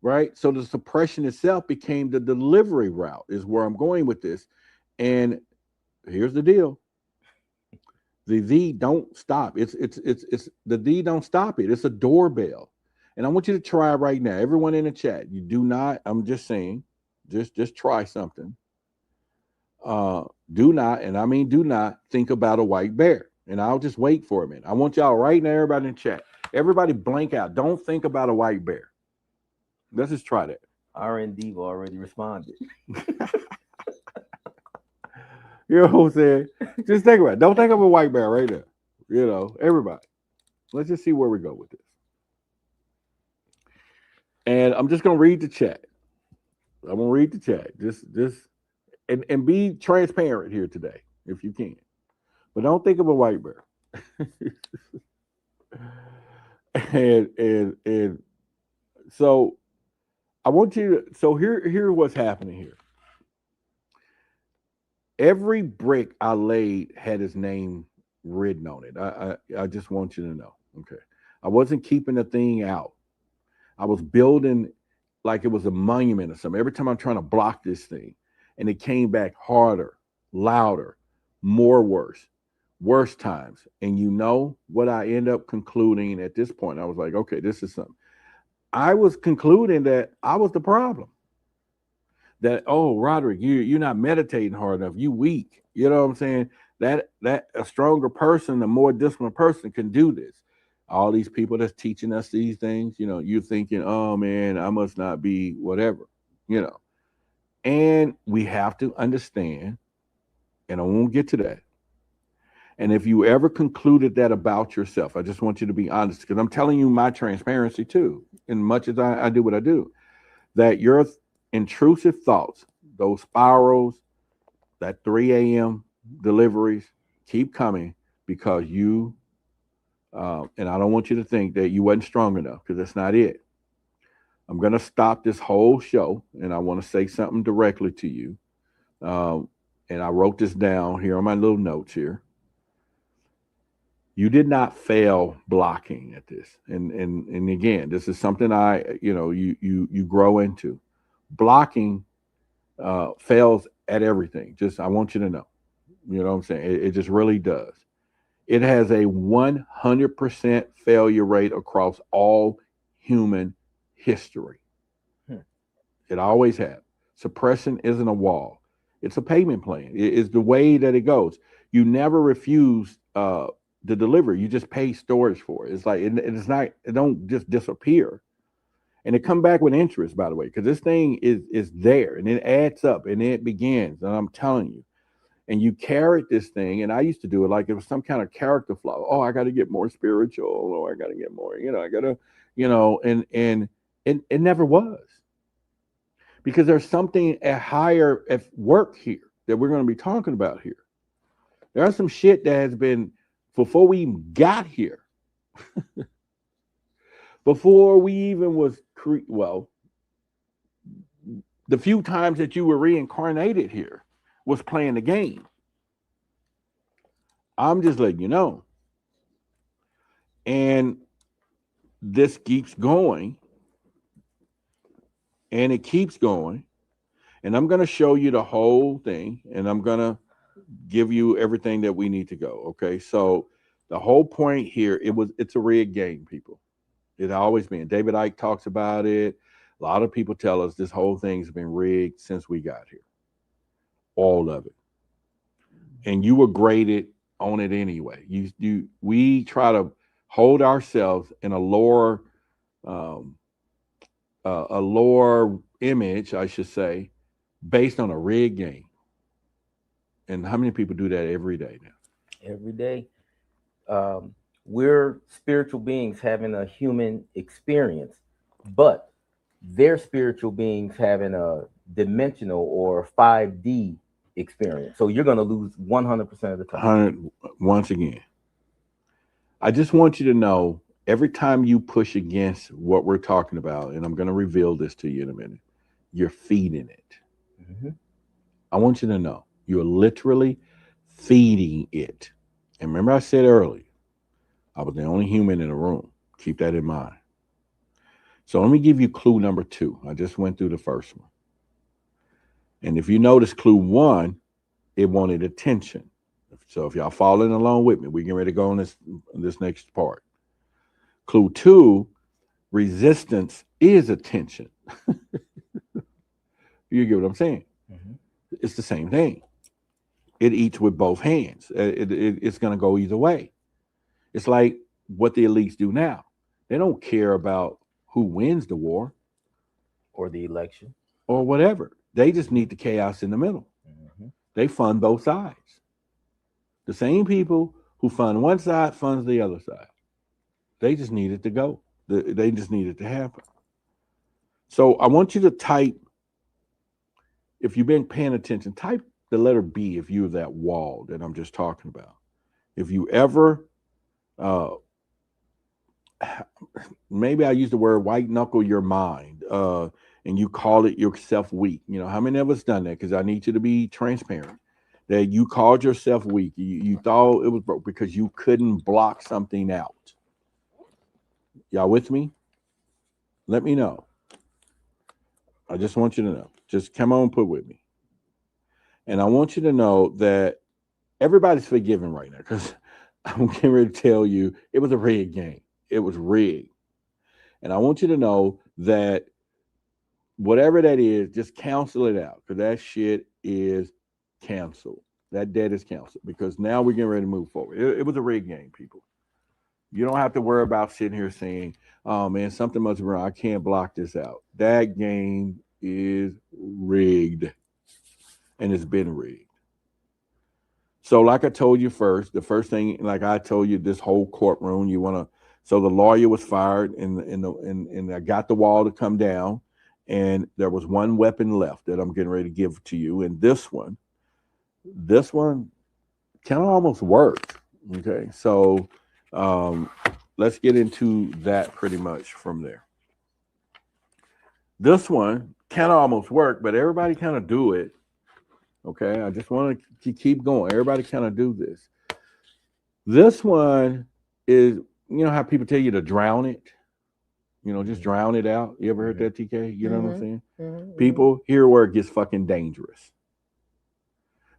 right? So the suppression itself became the delivery route, is where I'm going with this. And here's the deal: the don't stop. It's the don't stop it. It's a doorbell. And I want you to try right now. Everyone in the chat, you do not, I'm just saying, just try something. Do not, and I mean do not, think about a white bear. And I'll just wait for a minute. I want y'all right now, everybody in the chat, everybody blank out. Don't think about a white bear. Let's just try that.
R&D already responded.
You know what I'm saying? Just think about it. Don't think of a white bear right now. You know, everybody. Let's just see where we go with this. And I'm just gonna read the chat. I'm gonna read the chat. Just and be transparent here today, if you can. But don't think of a white bear. and so I want you to, so here what's happening here. Every brick I laid had his name written on it. I just want you to know. Okay. I wasn't keeping the thing out. I was building like it was a monument or something. Every time I'm trying to block this thing, and it came back harder, louder, more worse times. And you know what I end up concluding at this point? I was like, okay, this is something. I was concluding that I was the problem. That, oh, Roderick, you're not meditating hard enough. You weak. You know what I'm saying? That a stronger person, a more disciplined person can do this. All these people that's teaching us these things, you know, you're thinking, oh man, I must not be whatever, you know. And we have to understand, and I won't get to that. And if you ever concluded that about yourself, I just want you to be honest, because I'm telling you my transparency too, in much as I do what I do, that your intrusive thoughts, those spirals, that 3 a.m. deliveries keep coming because you, and I don't want you to think that you wasn't strong enough, because that's not it. I'm going to stop this whole show, and I want to say something directly to you. And I wrote this down here on my little notes here. You did not fail blocking at this. And again, this is something you grow into. Blocking fails at everything. Just, I want you to know. You know what I'm saying? It just really does. It has a 100% failure rate across all human history.
Hmm.
It always has. Suppression isn't a wall. It's a payment plan. It's the way that it goes. You never refuse the delivery. You just pay storage for it. It's like it's not. It don't just disappear. And it come back with interest, by the way, because this thing is there and it adds up and it begins. And I'm telling you, and you carried this thing. And I used to do it like it was some kind of character flaw. Oh, I got to get more spiritual. Oh, I got to get more. I got to, and it never was, because there's something at higher at work here that we're going to be talking about here. There's some shit that has been before we even got here, before we even was well, the few times that you were reincarnated here was playing the game. I'm just letting you know. And this keeps going and it keeps going. And I'm going to show you the whole thing and I'm going to give you everything that we need to go. Okay. So the whole point here, it's a rigged game, people. It always been. David Icke talks about it. A lot of people tell us this whole thing's been rigged since we got here. All of it. And you were graded on it anyway. We try to hold ourselves in um, a lower image, I should say, based on a rigged game. And how many people do that every day now?
Every day. We're spiritual beings having a human experience, but they're spiritual beings having a dimensional or 5D experience. So you're going to lose 100% of the time.
100, once again, I just want you to know every time you push against what we're talking about, and I'm going to reveal this to you in a minute, you're feeding it.
Mm-hmm.
I want you to know you're literally feeding it. And remember, I said earlier, I was the only human in the room. Keep that in mind. So let me give you clue number 2. I just went through the first one. And if you notice clue 1, it wanted attention. So if y'all following along with me, we getting ready to go on this next part. Clue 2, resistance is attention. You get what I'm saying?
Mm-hmm.
It's the same thing. It eats with both hands. It's going to go either way. It's like what the elites do now. They don't care about who wins the war
Or the election.
or whatever. They just need the chaos in the middle.
Mm-hmm.
They fund both sides. The same people who fund one side funds the other side. They just need it to go. They just need it to happen. So I want you to type, if you've been paying attention, type the letter B if you're that wall that I'm just talking about. If you ever, maybe I use the word white knuckle your mind, and you call it yourself weak. How many of us done that? Because I need you to be transparent. That you called yourself weak. You thought it was broke because you couldn't block something out. Y'all with me? Let me know. I just want you to know. Just come on, put with me. And I want you to know that everybody's forgiven right now, because I'm getting ready to tell you it was a rigged game. It was rigged. And I want you to know that whatever that is, just cancel it out, because that shit is canceled. That debt is canceled, because now we're getting ready to move forward. It was a rigged game, people. You don't have to worry about sitting here saying, oh man, something must be wrong. I can't block this out. That game is rigged, and it's been rigged. So, like I told you the first thing, like I told you, this whole courtroom, so the lawyer was fired, and I got the wall to come down, and there was one weapon left that I'm getting ready to give to you. And this one kind of almost worked. Okay. So, let's get into that pretty much from there. This one kind of almost work, but everybody kind of do it. Okay, I just want to keep going. Everybody kind of do this. This one is, how people tell you to drown it? Just drown it out. You ever heard that, TK? You know what I'm saying?
Mm-hmm.
People, here where it gets fucking dangerous.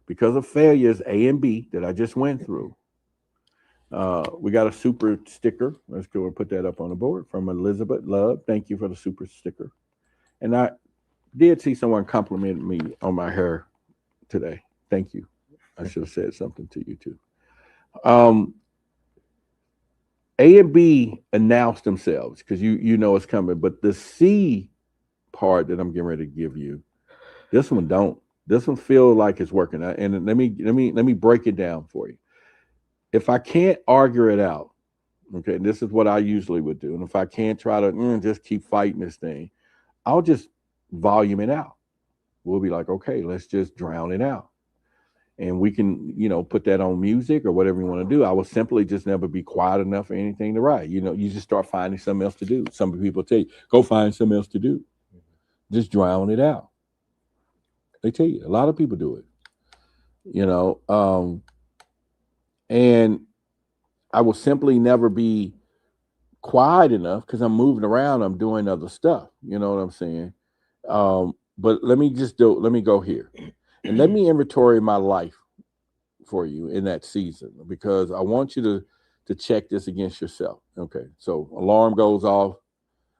because of failures A and B that I just went through. We got a super sticker. Let's go and put that up on the board from Elizabeth Love. Thank you for the super sticker. And I did see someone compliment me on my hair today. Thank you. I should have said something to you too. Um, A and B announced themselves because you know it's coming, but the C part that I'm getting ready to give you, this one don't. This one feel like it's working. And let me break it down for you. If I can't argue it out, okay, this is what I usually would do. And if I can't try to just keep fighting this thing, I'll just volume it out. We'll be like, okay, let's just drown it out. And we can, put that on music or whatever you want to do. I will simply just never be quiet enough for anything to write. You just start finding something else to do. Some people tell you, go find something else to do. Just drown it out. They tell you, a lot of people do it, and I will simply never be quiet enough because I'm moving around. I'm doing other stuff. You know what I'm saying? But let me go here and let me inventory my life for you in that season because I want you to check this against yourself. Okay. So alarm goes off.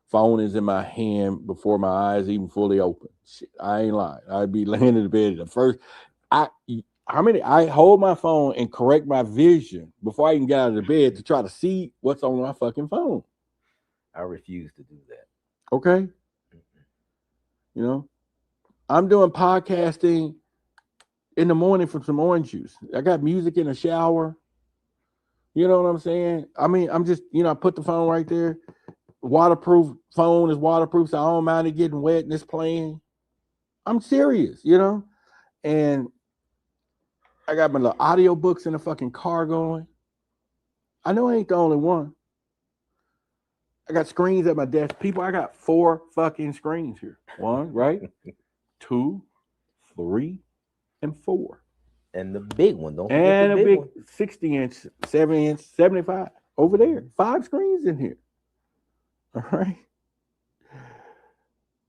Phone is in my hand before my eyes even fully open. Shit, I ain't lying. I'd be laying in the bed at first. I hold my phone and correct my vision before I even get out of the bed to try to see what's on my fucking phone.
I refuse to do that.
Okay. I'm doing podcasting in the morning from some orange juice. I got music in the shower. You know what I'm saying? I mean, I'm just, I put the phone right there. Waterproof phone is waterproof, so I don't mind it getting wet and it's playing. I'm serious, and I got my little audio books in the fucking car going. I know I ain't the only one. I got screens at my desk. People, I got 4 fucking screens here. 1, right? 2, 3, and 4.
And the big one, don't forget
and
the
a big
one.
60-inch, 70-inch, 75 over there. 5 screens in here. All right.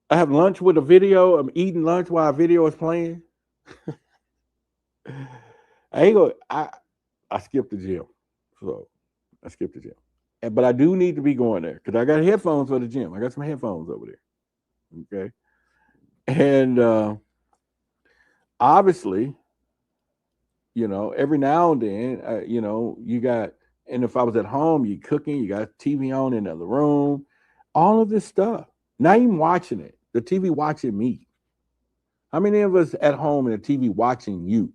I have lunch with a video. I'm eating lunch while a video is playing. I skipped the gym. So I skipped the gym. But I do need to be going there because I got headphones for the gym. I got some headphones over there. Okay. And obviously, every now and then, you got, and if I was at home, you cooking, you got TV on in the other room, all of this stuff. Not even watching it. The TV watching me. How many of us at home and the TV watching you?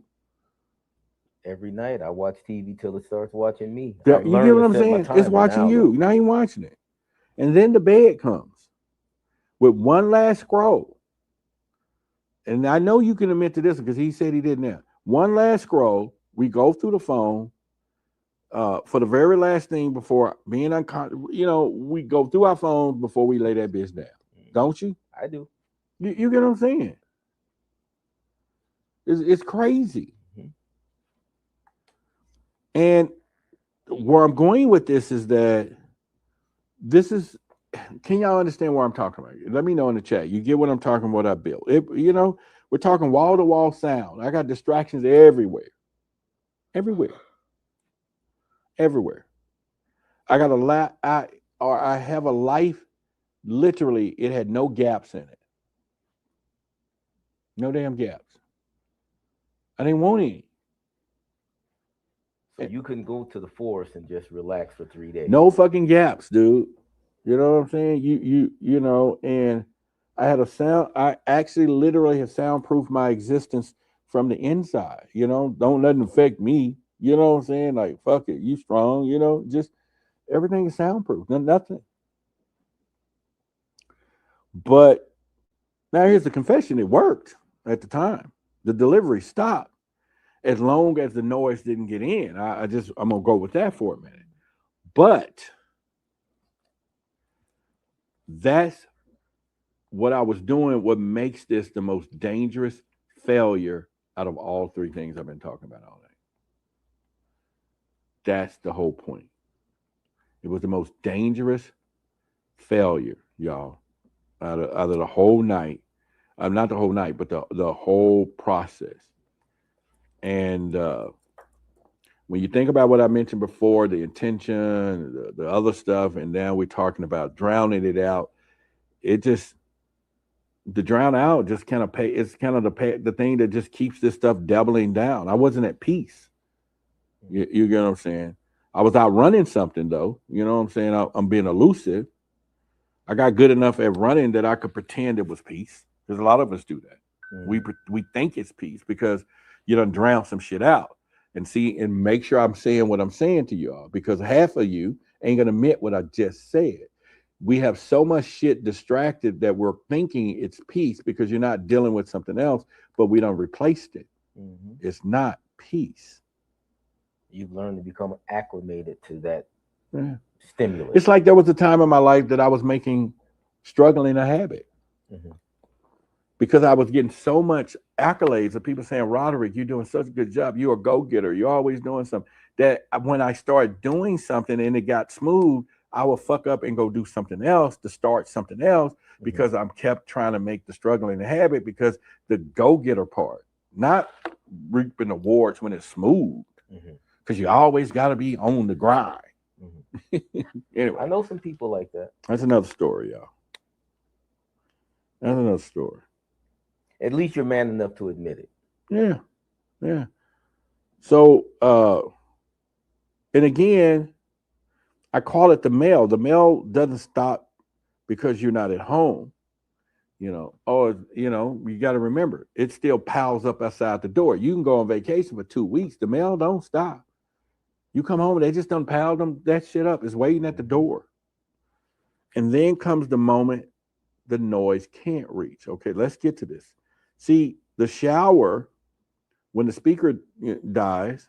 Every night I watch TV till it starts watching me.
You get what I'm saying? It's watching you. You're not even watching it. And then the bed comes with one last scroll. And I know you can admit to this because he said he did now. One last scroll. We go through the phone for the very last thing before being unconscious. We go through our phones before we lay that bitch down. Don't you?
I do.
You get what I'm saying? It's crazy. Mm-hmm. And where I'm going with this is that can y'all understand what I'm talking about? Let me know in the chat. You get what I'm talking about, what I built. We're talking wall-to-wall sound. I got distractions everywhere. Everywhere. I got I have a life, literally, it had no gaps in it. No damn gaps. I didn't want any.
So you couldn't go to the forest and just relax for 3 days.
No fucking gaps, dude. You know what I'm saying? And I had I actually literally have soundproofed my existence from the inside. Don't let it affect me. You know what I'm saying? Like, fuck it, you strong, just everything is soundproof. Nothing. But now here's the confession. It worked at the time. The delivery stopped as long as the noise didn't get in. I'm going to go with that for a minute. But that's what I was doing, what makes this the most dangerous failure out of all 3 things I've been talking about all night. That's the whole point. It was the most dangerous failure, y'all, out of the whole night. Not the whole night, but the whole process. And when you think about what I mentioned before, the intention, the other stuff, and now we're talking about drowning it out, it just, the drown out just kind of it's kind of the thing that just keeps this stuff doubling down. I wasn't at peace. You get what I'm saying? I was out running something though. You know what I'm saying? I'm being elusive. I got good enough at running that I could pretend it was peace. Because a lot of us do that. We think it's peace because you done drown some shit out. And see, and make sure I'm saying what I'm saying to y'all, because half of you ain't gonna admit what I just said. We have so much shit distracted that we're thinking it's peace because you're not dealing with something else, but we don't replaced it. It's not peace.
You've learned to become acclimated to that
Yeah.
stimulus.
It's like there was a time in my life that I was struggling a habit. Because I was getting so much accolades of people saying, Roderick, you're doing such a good job. You're a go-getter. You're always doing something. That when I started doing something and it got smooth, I would fuck up and go do something else to start something else because I'm kept trying to make the struggling a habit, because the go-getter part, not reaping awards when it's smooth, because you always got to be on the grind. Anyway,
I know some people like that.
That's another story, y'all. That's another story.
At least you're man enough to admit it.
Yeah. So, and again, I call it the mail. The mail doesn't stop because you're not at home. You got to remember, it still piles up outside the door. You can go on vacation for 2 weeks. The mail don't stop. You come home, they just done piled that shit up. It's waiting at the door. And then comes the moment the noise can't reach. Okay, let's get to this. See, the shower, when the speaker dies,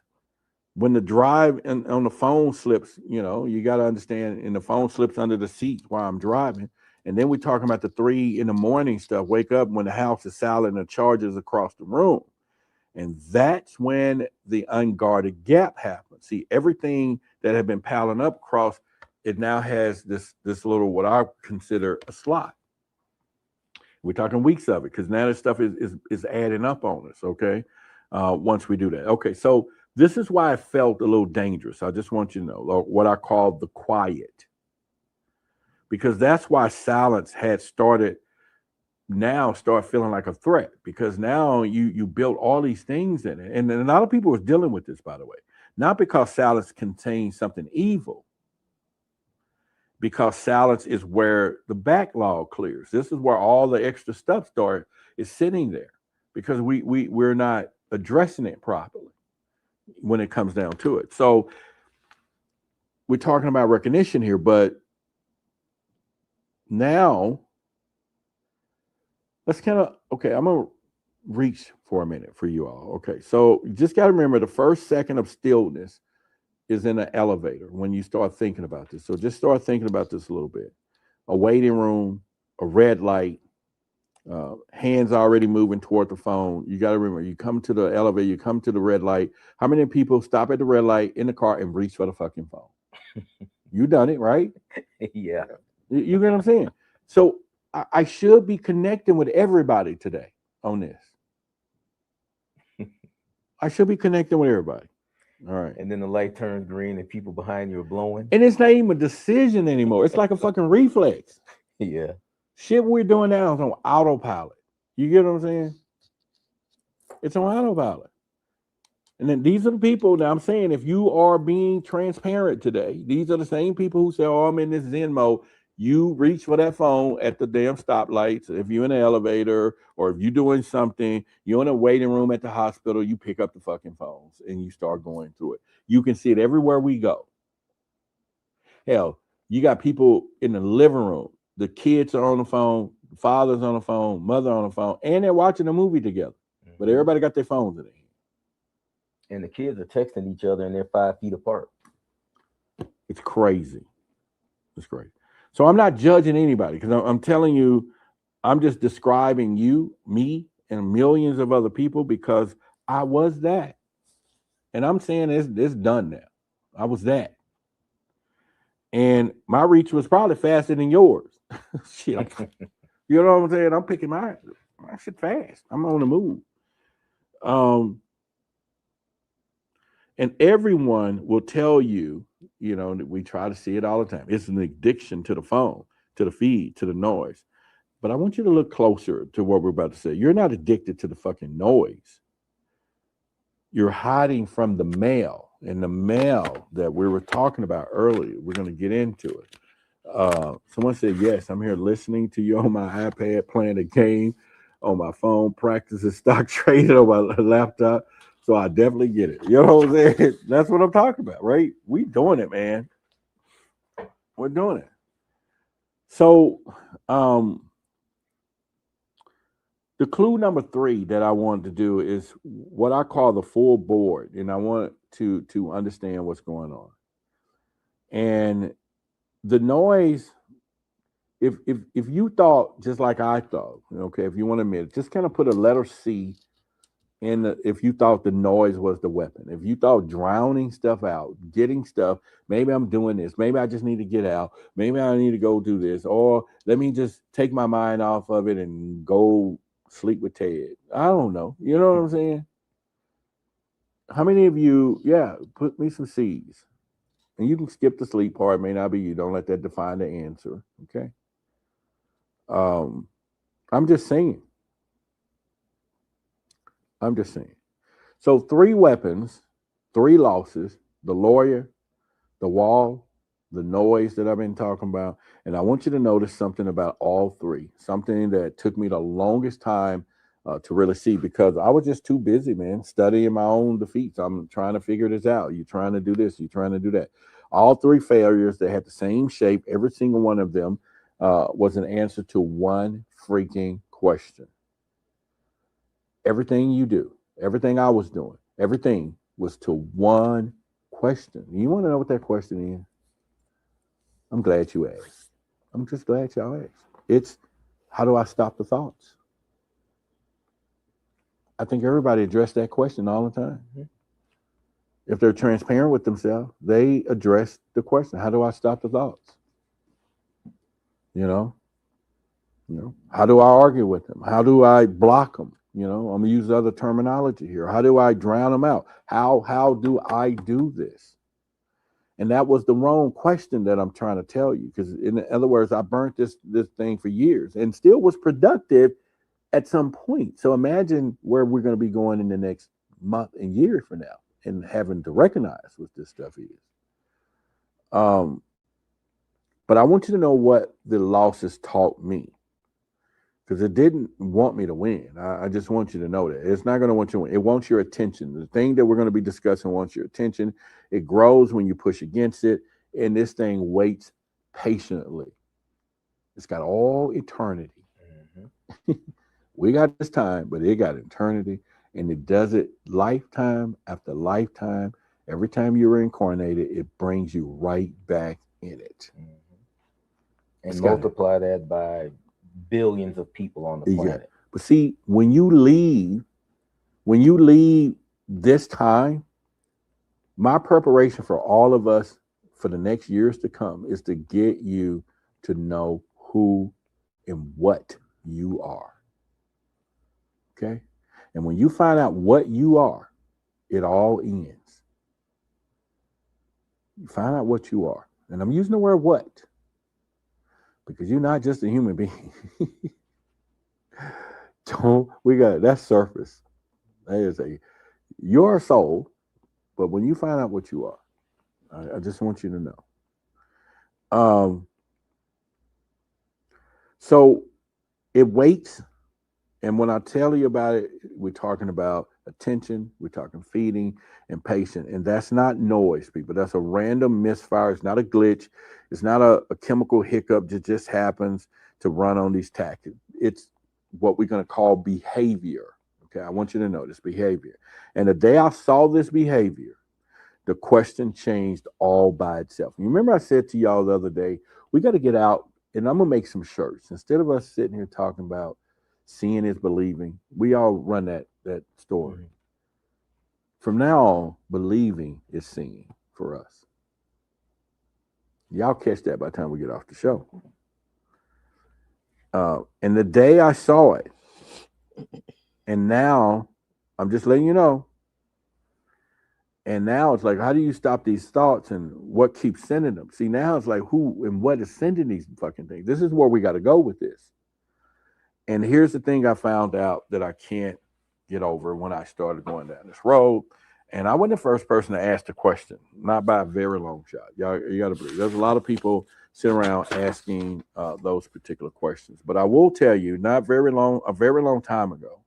when the drive on the phone slips, you got to understand, and the phone slips under the seat while I'm driving. And then we're talking about the 3 a.m. stuff. Wake up when the house is silent and charges across the room. And that's when the unguarded gap happens. See, everything that had been piling up across, it now has this little, what I consider a slot. We're talking weeks of it, because now this stuff is adding up on us, okay? Once we do that. Okay, so this is why I felt a little dangerous. I just want you to know what I call the quiet. Because that's why silence had start feeling like a threat, because now you built all these things in it. And a lot of people was dealing with this, by the way. Not because silence contains something evil, because silence is where the backlog clears. This is where all the extra stuff is sitting there, because we're not addressing it properly when it comes down to it. So we're talking about recognition here, but now let's I'm gonna reach for a minute for you all. Okay, so you just got to remember, the first second of stillness is in an elevator when you start thinking about this. So just start thinking about this a little bit. A waiting room, a red light, hands already moving toward the phone. You got to remember, you come to the elevator, you come to the red light. How many people stop at the red light in the car and reach for the fucking phone? You done it, right?
Yeah.
You get what I'm saying? So I should be connecting with everybody today on this. I should be connecting with everybody. All right.
And then the light turns green and people behind you are blowing.
And it's not even a decision anymore. It's like a fucking reflex.
Yeah.
Shit we're doing now is on autopilot. You get what I'm saying? It's on autopilot. And then these are the people that I'm saying, if you are being transparent today, these are the same people who say, oh, I'm in this Zen mode. You reach for that phone at the damn stoplights. If you're in an elevator, or if you're doing something, you're in a waiting room at the hospital, you pick up the fucking phones and you start going through it. You can see it everywhere we go. Hell, you got people in the living room. The kids are on the phone, the father's on the phone, mother on the phone, and they're watching a movie together. But everybody got their phones in their hand.
And the kids are texting each other and they're 5 feet apart.
It's crazy. It's crazy. So I'm not judging anybody, because I'm telling you, I'm just describing you, me, and millions of other people, because I was that. And I'm saying it's done now. I was that. And my reach was probably faster than yours. Shit. You know what I'm saying? I'm picking my shit fast. I'm on the move. And everyone will tell you, that we try to see it all the time. It's an addiction to the phone, to the feed, to the noise. But I want you to look closer to what we're about to say. You're not addicted to the fucking noise. You're hiding from the mail. And the mail that we were talking about earlier, we're going to get into it. Someone said, yes, I'm here listening to you on my iPad, playing a game on my phone, practicing stock trading on my laptop. So I definitely get it. You know what I'm saying? That's what I'm talking about, right? We doing it, man. We're doing it. So the clue number 3 that I wanted to do is what I call the full board, and I want to understand what's going on. And the noise, if you thought just like I thought, okay, if you want to admit it, just kind of put a letter C in if you thought the noise was the weapon. If you thought drowning stuff out, getting stuff, maybe I'm doing this, maybe I just need to get out, maybe I need to go do this, or let me just take my mind off of it and go sleep with Ted. I don't know. You know what I'm saying? How many of you, put me some C's. And you can skip the sleep part, it may not be you. Don't let that define the answer. Okay. I'm just saying. So 3 weapons, 3 losses, the lawyer, the wall, the noise that I've been talking about. And I want you to notice something about all 3, something that took me the longest time to really see, because I was just too busy, man, studying my own defeats. I'm trying to figure this out. You're trying to do this, you're trying to do that. All 3 failures, they had the same shape. Every single one of them was an answer to one freaking question. Everything you do, everything I was doing, everything was to one question. You want to know what that question is? I'm glad you asked. I'm just glad y'all asked. It's, how do I stop the thoughts? I think everybody addressed that question all the time. Mm-hmm. If they're transparent with themselves, they address the question, how do I stop the thoughts? How do I argue with them? How do I block them? I'm gonna use other terminology here. How do I drown them out? How do I do this? And that was the wrong question that I'm trying to tell you. Because in other words, I burnt this thing for years and still was productive at some point. So imagine where we're going to be going in the next month and year from now, and having to recognize what this stuff is. But I want you to know what the losses taught me. Because it didn't want me to win. I just want you to know that. It's not going to want you to win. It wants your attention. The thing that we're going to be discussing wants your attention. It grows when you push against it. And this thing waits patiently. It's got all eternity. Mm-hmm. We got this time, but it got eternity. And it does it lifetime after lifetime. Every time you're reincarnated, it brings you right back in it.
Mm-hmm. And multiply that by billions of people on the planet.
Yeah. But see, when you leave this time, my preparation for all of us for the next years to come is to get you to know who and what you are. Okay? And when you find out what you are, it all ends. You find out what you are. And I'm using the word what, because you're not just a human being. We got that's surface. That is you're a soul, but when you find out what you are, I just want you to know. So it waits, and when I tell you about it, we're talking about attention, we're talking feeding and patience, and that's not noise, people. That's a random misfire. It's not a glitch. It's not a chemical hiccup that just happens to run on these tactics. It's what we're going to call behavior. Okay, I want you to know this behavior. And the day I saw this behavior, the question changed all by itself. You remember I said to y'all the other day, we got to get out, and I'm going to make some shirts. Instead of us sitting here talking about seeing is believing, we all run that story. Mm-hmm. From now on, believing is seeing for us. Y'all catch that by the time we get off the show. And the day I saw it, and now I'm just letting you know, And now it's like, how do you stop these thoughts and what keeps sending them? See, now it's like who and what is sending these fucking things? This is where we got to go with this. And here's the thing I found out that I can't get over when I started going down this road. And I wasn't the first person to ask the question, not by a very long shot. Y'all, you got to believe there's a lot of people sitting around asking those particular questions. But I will tell you, a very long time ago,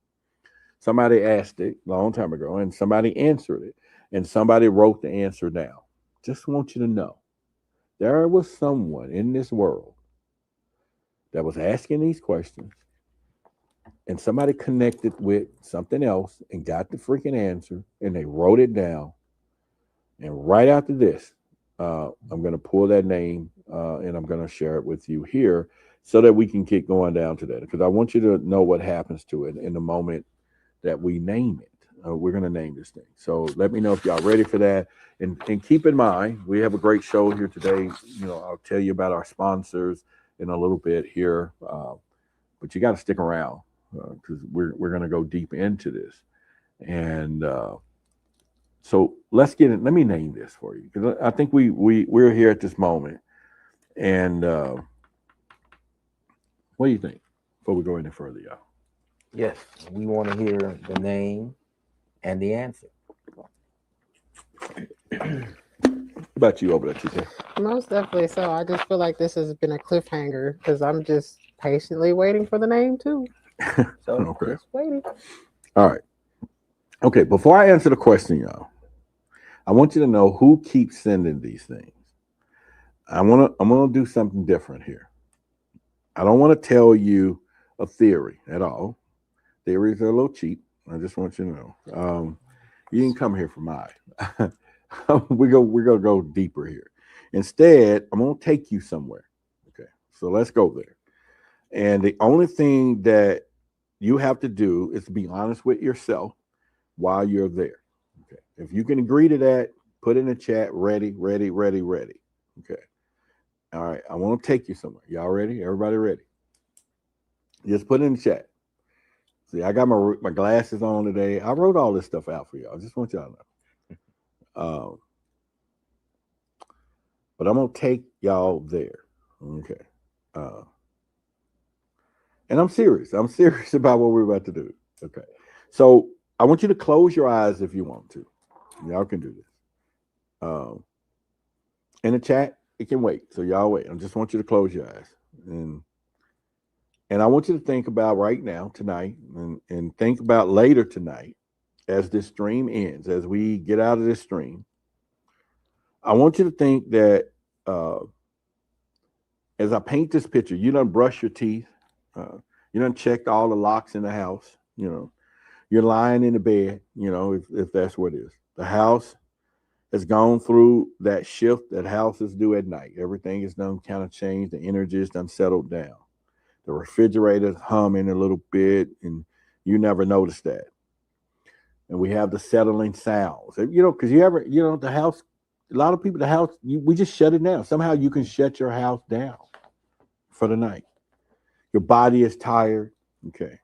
somebody asked it a long time ago, and somebody answered it, and somebody wrote the answer down. Just want you to know, there was someone in this world that was asking these questions, and somebody connected with something else and got the freaking answer, and they wrote it down. And right after this, I'm going to pull that name and I'm going to share it with you here so that we can keep going down to that, because I want you to know what happens to it in the moment that we name it. We're going to name this thing. So let me know if y'all ready for that. And keep in mind, we have a great show here today. You know, I'll tell you about our sponsors in a little bit here, but you got to stick around because we're going to go deep into this. And so let's get it. Let me name this for you, because I think we're here at this moment. And what do you think before we go any further, y'all?
Yes, we want to hear the name and the answer.
What about you over there, TK?
Most definitely so. I just feel like this has been a cliffhanger because I'm just patiently waiting for the name too. So
Okay.
just waiting.
All right. Okay. Before I answer the question, y'all, I want you to know who keeps sending these things. I'm gonna do something different here. I don't want to tell you a theory at all. Theories are a little cheap. I just want you to know. You didn't come here for mine. We're gonna go deeper here. Instead, I'm gonna take you somewhere. Okay. So let's go there. And the only thing that you have to do is to be honest with yourself while you're there. Okay. If you can agree to that, put in the chat, ready, ready, ready, ready. Okay. All right. I want to take you somewhere. Y'all ready? Everybody ready? Just put in the chat. See, I got my glasses on today. I wrote all this stuff out for y'all. I just want y'all to know. But I'm going to take y'all there. Okay. And I'm serious. I'm serious about what we're about to do. Okay. So I want you to close your eyes if you want to. Y'all can do this. In the chat, it can wait. So y'all wait. I just want you to close your eyes. And I want you to think about right now, tonight, and think about later tonight as this stream ends, as we get out of this stream. I want you to think that as I paint this picture, you done brush your teeth. You done checked all the locks in the house. You know, you're lying in the bed, you know, if that's what it is. The house has gone through that shift that houses do at night. Everything is done kind of changed. The energy is done settled down. The refrigerator's humming a little bit, and you never noticed that. And we have the settling sounds. You know, because the house, a lot of people, the house, we just shut it down. Somehow you can shut your house down for the night. Your body is tired. Okay.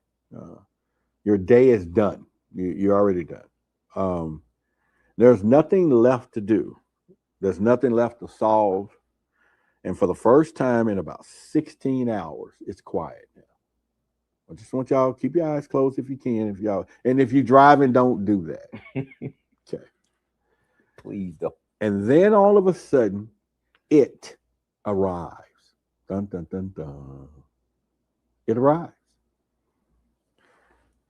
Your day is done. You're already done. There's nothing left to do. There's nothing left to solve. And for the first time in about 16 hours, it's quiet now. I just want y'all to keep your eyes closed if you can. If you're driving, don't do that. Okay.
Please don't.
And then all of a sudden, it arrives. Dun, dun, dun, dun. It arrives.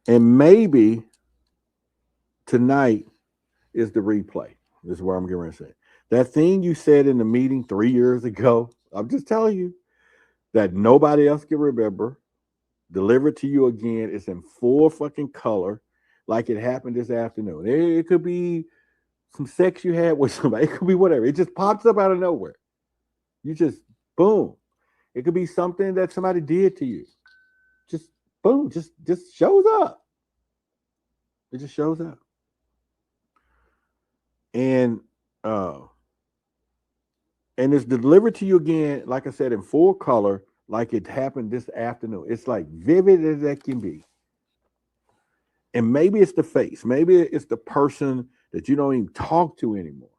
And maybe tonight is the replay. This is what I'm going to say. That thing you said in the meeting 3 years ago, I'm just telling you, that nobody else can remember, delivered to you again. It's in full fucking color, like it happened this afternoon. It could be some sex you had with somebody. It could be whatever. It just pops up out of nowhere. You just, boom. It could be something that somebody did to you. Just, boom, just shows up. It just shows up. And it's delivered to you again, like I said, in full color, like it happened this afternoon. It's like vivid as that can be. And maybe it's the face. Maybe it's the person that you don't even talk to anymore.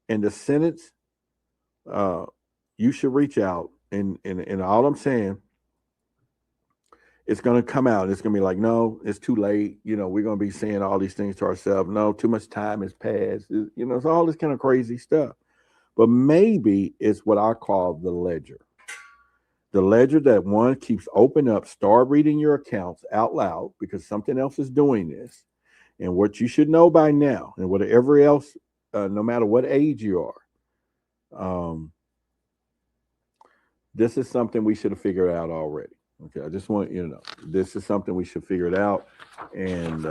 And the sentence, you should reach out. And all I'm saying, it's going to come out. It's going to be like, no, it's too late. We're going to be saying all these things to ourselves. No, too much time has passed. It's all this kind of crazy stuff. But maybe it's what I call the ledger. The ledger that one keeps open up, start reading your accounts out loud because something else is doing this. And what you should know by now, and whatever else, no matter what age you are, this is something we should have figured out already. Okay, I just want you to know this is something we should figure it out, and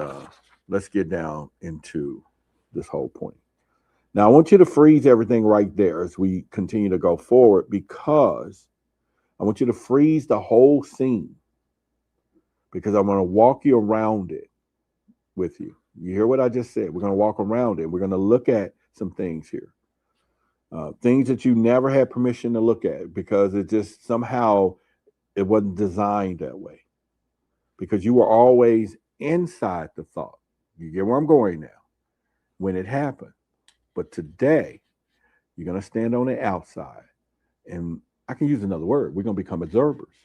let's get down into this whole point. Now, I want you to freeze everything right there as we continue to go forward, because I want you to freeze the whole scene, because I'm going to walk you around it with you. You hear what I just said? We're going to walk around it. We're going to look at some things here, things that you never had permission to look at because it just somehow it wasn't designed that way, because you were always inside the thought. You get where I'm going now when it happened. But today, you're going to stand on the outside. And I can use another word. We're going to become observers.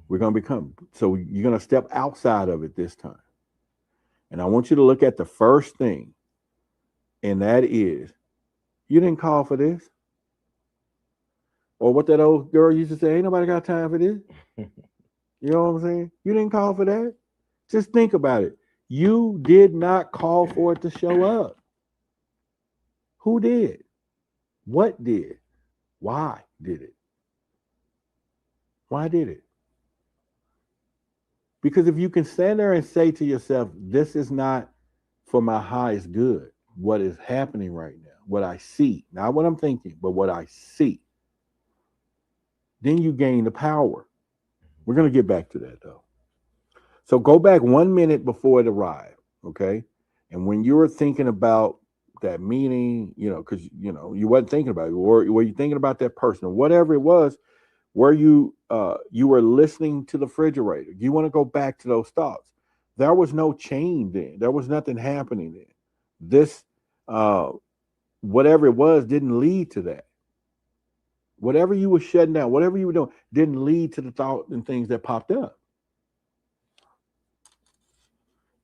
We're going to become. So you're going to step outside of it this time. And I want you to look at the first thing. And that is, you didn't call for this. Or what that old girl used to say, ain't nobody got time for this. You know what I'm saying? You didn't call for that. Just think about it. You did not call for it to show up. Who did? What did? Why did it? Why did it? Because if you can stand there and say to yourself, this is not for my highest good, what is happening right now, what I see, not what I'm thinking, but what I see, then you gain the power. We're going to get back to that, though. So go back 1 minute before it arrived, okay? And when you were thinking about that meeting, because, you wasn't thinking about it. Were you thinking about that person or whatever it was, where you were listening to the refrigerator? You want to go back to those thoughts. There was no chain then. There was nothing happening then. This, whatever it was, didn't lead to that. Whatever you were shutting down, whatever you were doing, didn't lead to the thought and things that popped up.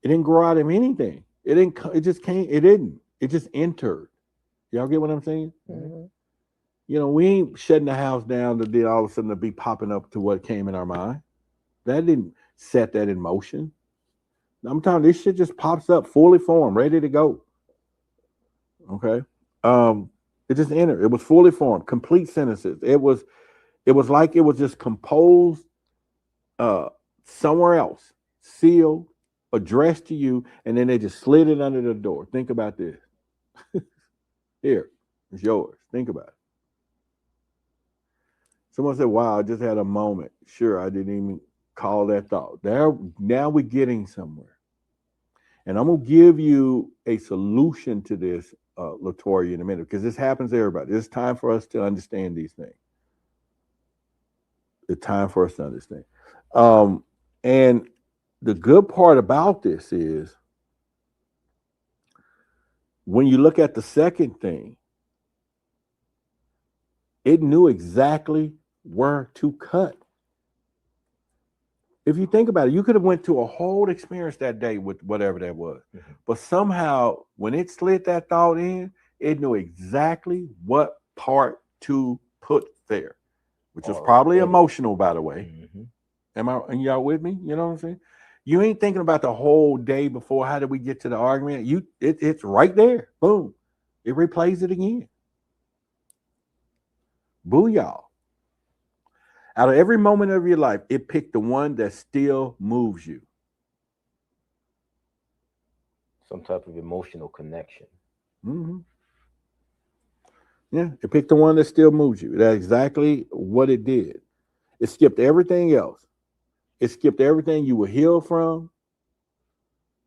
It didn't grow out of anything. It didn't. It just came. It didn't. It just entered. Y'all get what I'm saying? Mm-hmm. We ain't shutting the house down to then all of a sudden to be popping up to what came in our mind. That didn't set that in motion. I'm telling you, this shit just pops up fully formed, ready to go. Okay. It just entered. It was fully formed, complete sentences. It was like it was just composed somewhere else, sealed, addressed to you, and then they just slid it under the door. Think about this. Here, it's yours. Think about it. Someone said, wow, I just had a moment. Sure, I didn't even call that thought. Now we're getting somewhere. And I'm going to give you a solution to this, Latoya, in a minute, because this happens to everybody. It's time for us to understand these things. It's time for us to understand. And the good part about this is when you look at the second thing, it knew exactly where to cut. If you think about it, you could have went to a whole experience that day with whatever that was. Mm-hmm. But somehow, when it slid that thought in, it knew exactly what part to put there, which is probably emotional, by the way. Mm-hmm. And y'all with me? You know what I'm saying? You ain't thinking about the whole day before. How did we get to the argument? It's right there. Boom. It replays it again. Booyah. Out of every moment of your life, it picked the one that still moves you.
Some type of emotional connection.
Mm-hmm. Yeah, it picked the one that still moves you. That's exactly what it did. It skipped everything else. It skipped everything you were healed from.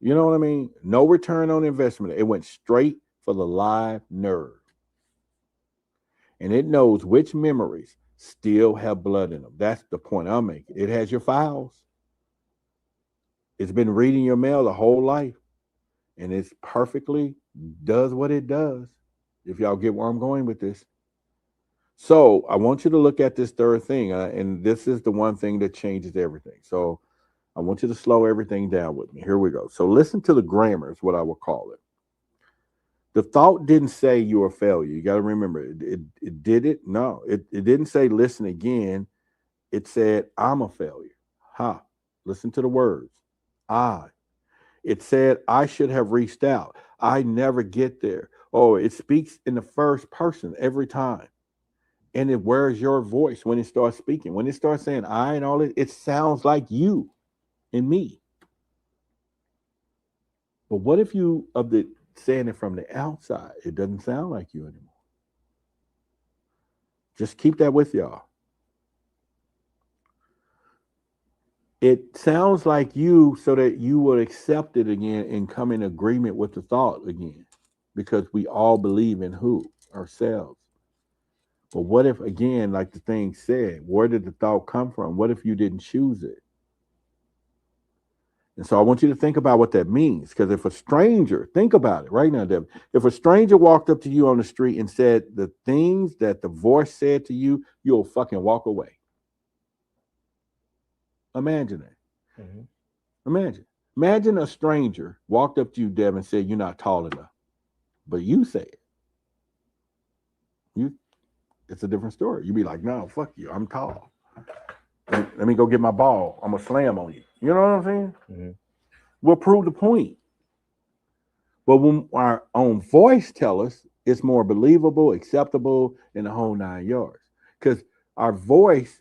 You know what I mean? No return on investment. It went straight for the live nerve. And it knows which memories still have blood in them. That's the point I'm making. It has your files. It's been reading your mail the whole life, and it's perfectly does what it does. If y'all get where I'm going with this. So I want you to look at this third thing, and this is the one thing that changes everything. So I want you to slow everything down with me. Here we go. So listen to the grammar is what I will call it. The thought didn't say you're a failure. You got to remember it did it. No, it didn't say listen again. It said I'm a failure. Ha. Listen to the words. I. It said I should have reached out. I never get there. Oh, it speaks in the first person every time. And it where's your voice when it starts speaking? When it starts saying I and all it sounds like you and me. But what if you of the saying it from the outside? It doesn't sound like you anymore. Just keep that with y'all. It sounds like you so that you will accept it again and come in agreement with the thought again. Because we all believe in who? Ourselves. But what if, again, like the thing said, where did the thought come from? What if you didn't choose it? And so I want you to think about what that means. Because if a stranger, think about it right now, Devin. If a stranger walked up to you on the street and said the things that the voice said to you, you'll fucking walk away. Imagine that. Mm-hmm. Imagine a stranger walked up to you, Devin, and said, you're not tall enough. But you say it. It's a different story. You'd be like, no, fuck you. I'm tall. Let me go get my ball. I'm going to slam on you. You know what I'm saying? Mm-hmm. We'll prove the point. But when our own voice tells us, it's more believable, acceptable, in the whole 9 yards. Because our voice,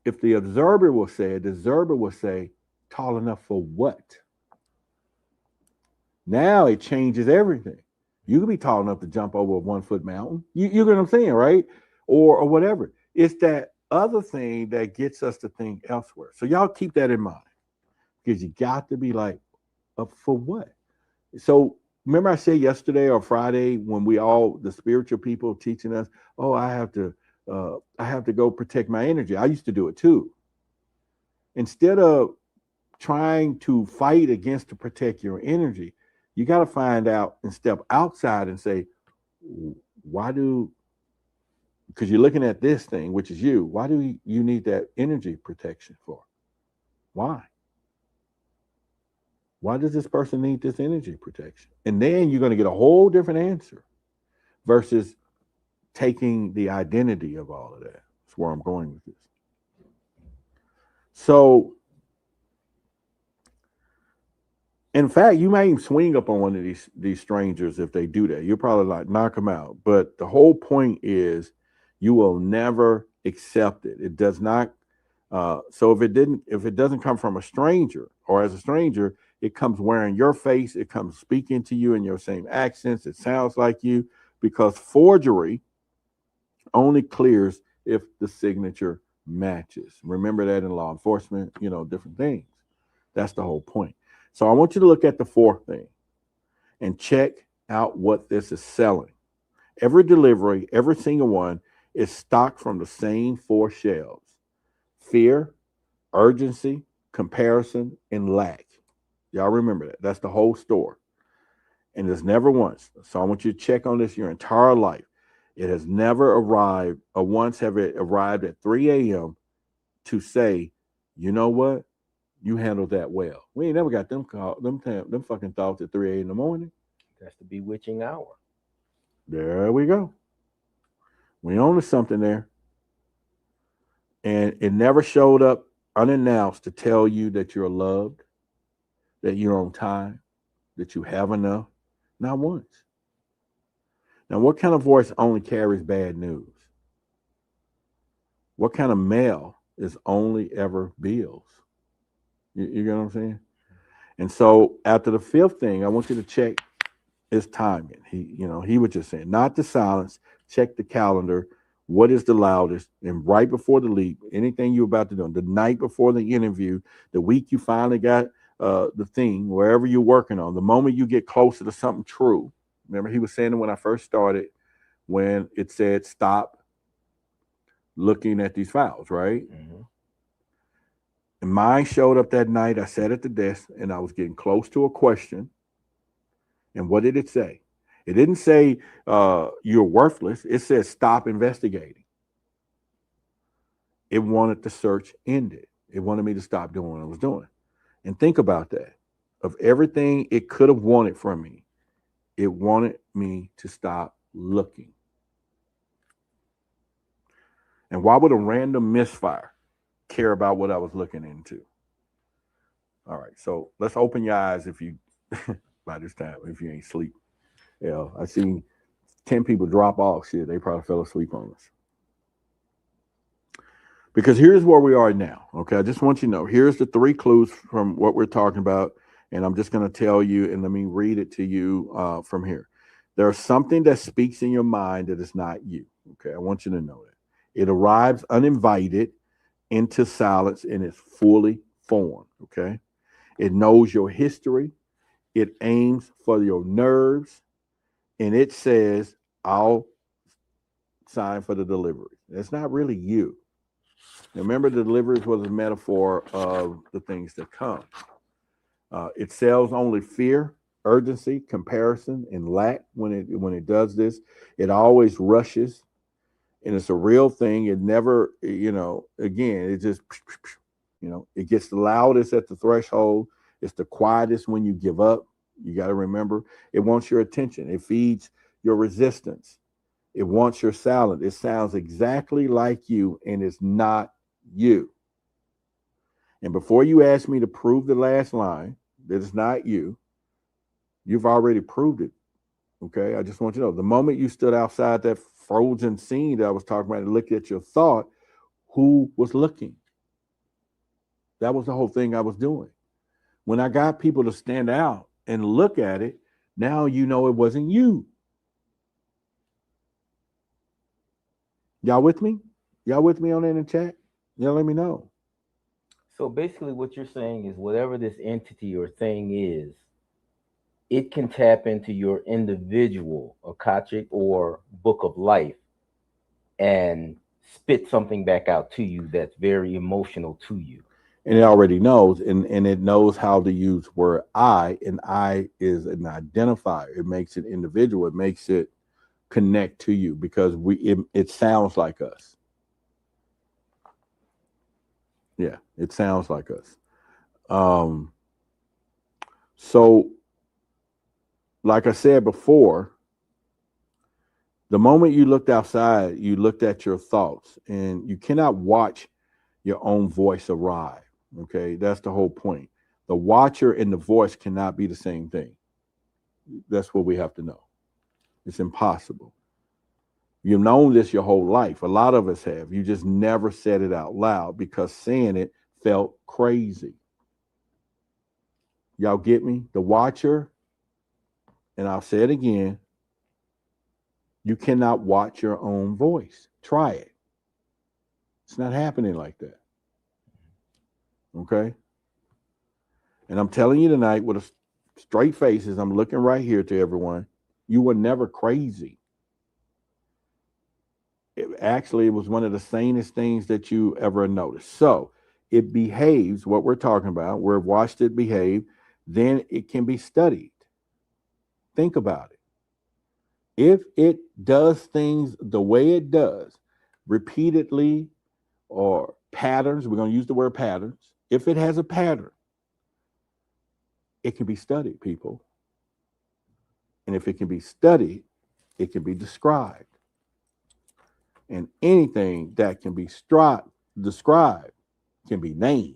if the observer will say it, the observer will say, tall enough for what? Now it changes everything. You could be tall enough to jump over a 1 foot mountain. You get what I'm saying, right? Or whatever. It's that other thing that gets us to think elsewhere. So y'all keep that in mind. Because you got to be like, for what? So remember I said yesterday or Friday when we all, the spiritual people teaching us, oh, I have to go protect my energy. I used to do it too. Instead of trying to fight against to protect your energy, you got to find out and step outside and say, because you're looking at this thing, which is you, why do you need that energy protection for? Why? Why does this person need this energy protection? And then you're going to get a whole different answer versus taking the identity of all of that. That's where I'm going with this. So, in fact, you may even swing up on one of these strangers if they do that. You'll probably like knock them out. But the whole point is you will never accept it. It does not. So if it doesn't come from a stranger or as a stranger, it comes wearing your face. It comes speaking to you in your same accents. It sounds like you, because forgery only clears if the signature matches. Remember that in law enforcement, different things. That's the whole point. So I want you to look at the fourth thing and check out what this is selling. Every delivery, every single one is stocked from the same 4 shelves: fear, urgency, comparison, and lack. Y'all remember that. That's the whole store. And there's never once. So I want you to check on this your entire life. It has never arrived, or once have it arrived at 3 a.m. to say, you know what? You handled that well. We ain't never got them fucking thoughts at 3 a.m. in the morning.
That's the bewitching hour.
There we go. We own something there. And it never showed up unannounced to tell you that you're loved, that you're on time, that you have enough. Not once. Now, what kind of voice only carries bad news? What kind of mail is only ever bills? You get what I'm saying? And so after the 5th thing, I want you to check his timing. He was just saying, not the silence, check the calendar. What is the loudest? And right before the leap, anything you're about to do, the night before the interview, the week you finally got the thing, wherever you're working on, the moment you get closer to something true. Remember, he was saying it when I first started, when it said stop looking at these files, right? Mm-hmm. And mine showed up that night. I sat at the desk and I was getting close to a question. And what did it say? It didn't say you're worthless. It said stop investigating. It wanted the search ended. It wanted me to stop doing what I was doing. And think about that. Of everything it could have wanted from me, it wanted me to stop looking. And why would a random misfire care about what I was looking into? All right, so let's open your eyes if you, by this time, if you ain't sleep. Yeah, I seen 10 people drop off. Shit, they probably fell asleep on us. Because here's where we are now. Okay, I just want you to know. Here's the 3 clues from what we're talking about. And I'm just going to tell you, and let me read it to you from here. There's something that speaks in your mind that is not you. Okay, I want you to know that. It arrives uninvited into silence and is fully formed. Okay, it knows your history. It aims for your nerves. And it says, I'll sign for the delivery. It's not really you. Now, remember, the deliveries was a metaphor of the things that come. It sells only fear, urgency, comparison, and lack. When it does this, it always rushes, and it's a real thing. It never, again, it just, it gets the loudest at the threshold. It's the quietest when you give up. You got to remember, it wants your attention. It feeds your resistance. It wants your silence. It sounds exactly like you, and it's not you. And before you ask me to prove the last line that it's not you, you've already proved it. Okay. I just want you to know the moment you stood outside that frozen scene that I was talking about and looked at your thought, who was looking? That was the whole thing I was doing. When I got people to stand out and look at it, now you know it wasn't you. Y'all with me? Y'all with me on that in the chat? Y'all let me know.
So basically, what you're saying is whatever this entity or thing is, it can tap into your individual Akashic or book of life and spit something back out to you that's very emotional to you.
And it already knows, and it knows how to use word I, and I is an identifier. It makes it individual. It makes it connect to you because it sounds like us. Yeah, it sounds like us. So, like I said before, the moment you looked outside, you looked at your thoughts, and you cannot watch your own voice arrive. Okay, that's the whole point. The watcher and the voice cannot be the same thing. That's what we have to know. It's impossible. You've known this your whole life. A lot of us have. You just never said it out loud because saying it felt crazy. Y'all get me? The watcher, and I'll say it again, you cannot watch your own voice. Try it. It's not happening like that. Okay? And I'm telling you tonight with a straight face, as I'm looking right here to everyone, you were never crazy. It was one of the sanest things that you ever noticed. So it behaves, what we're talking about, we've watched it behave, then it can be studied. Think about it. If it does things the way it does, repeatedly or patterns, we're going to use the word patterns. If it has a pattern, it can be studied, people. And if it can be studied, it can be described. And anything that can be described can be named.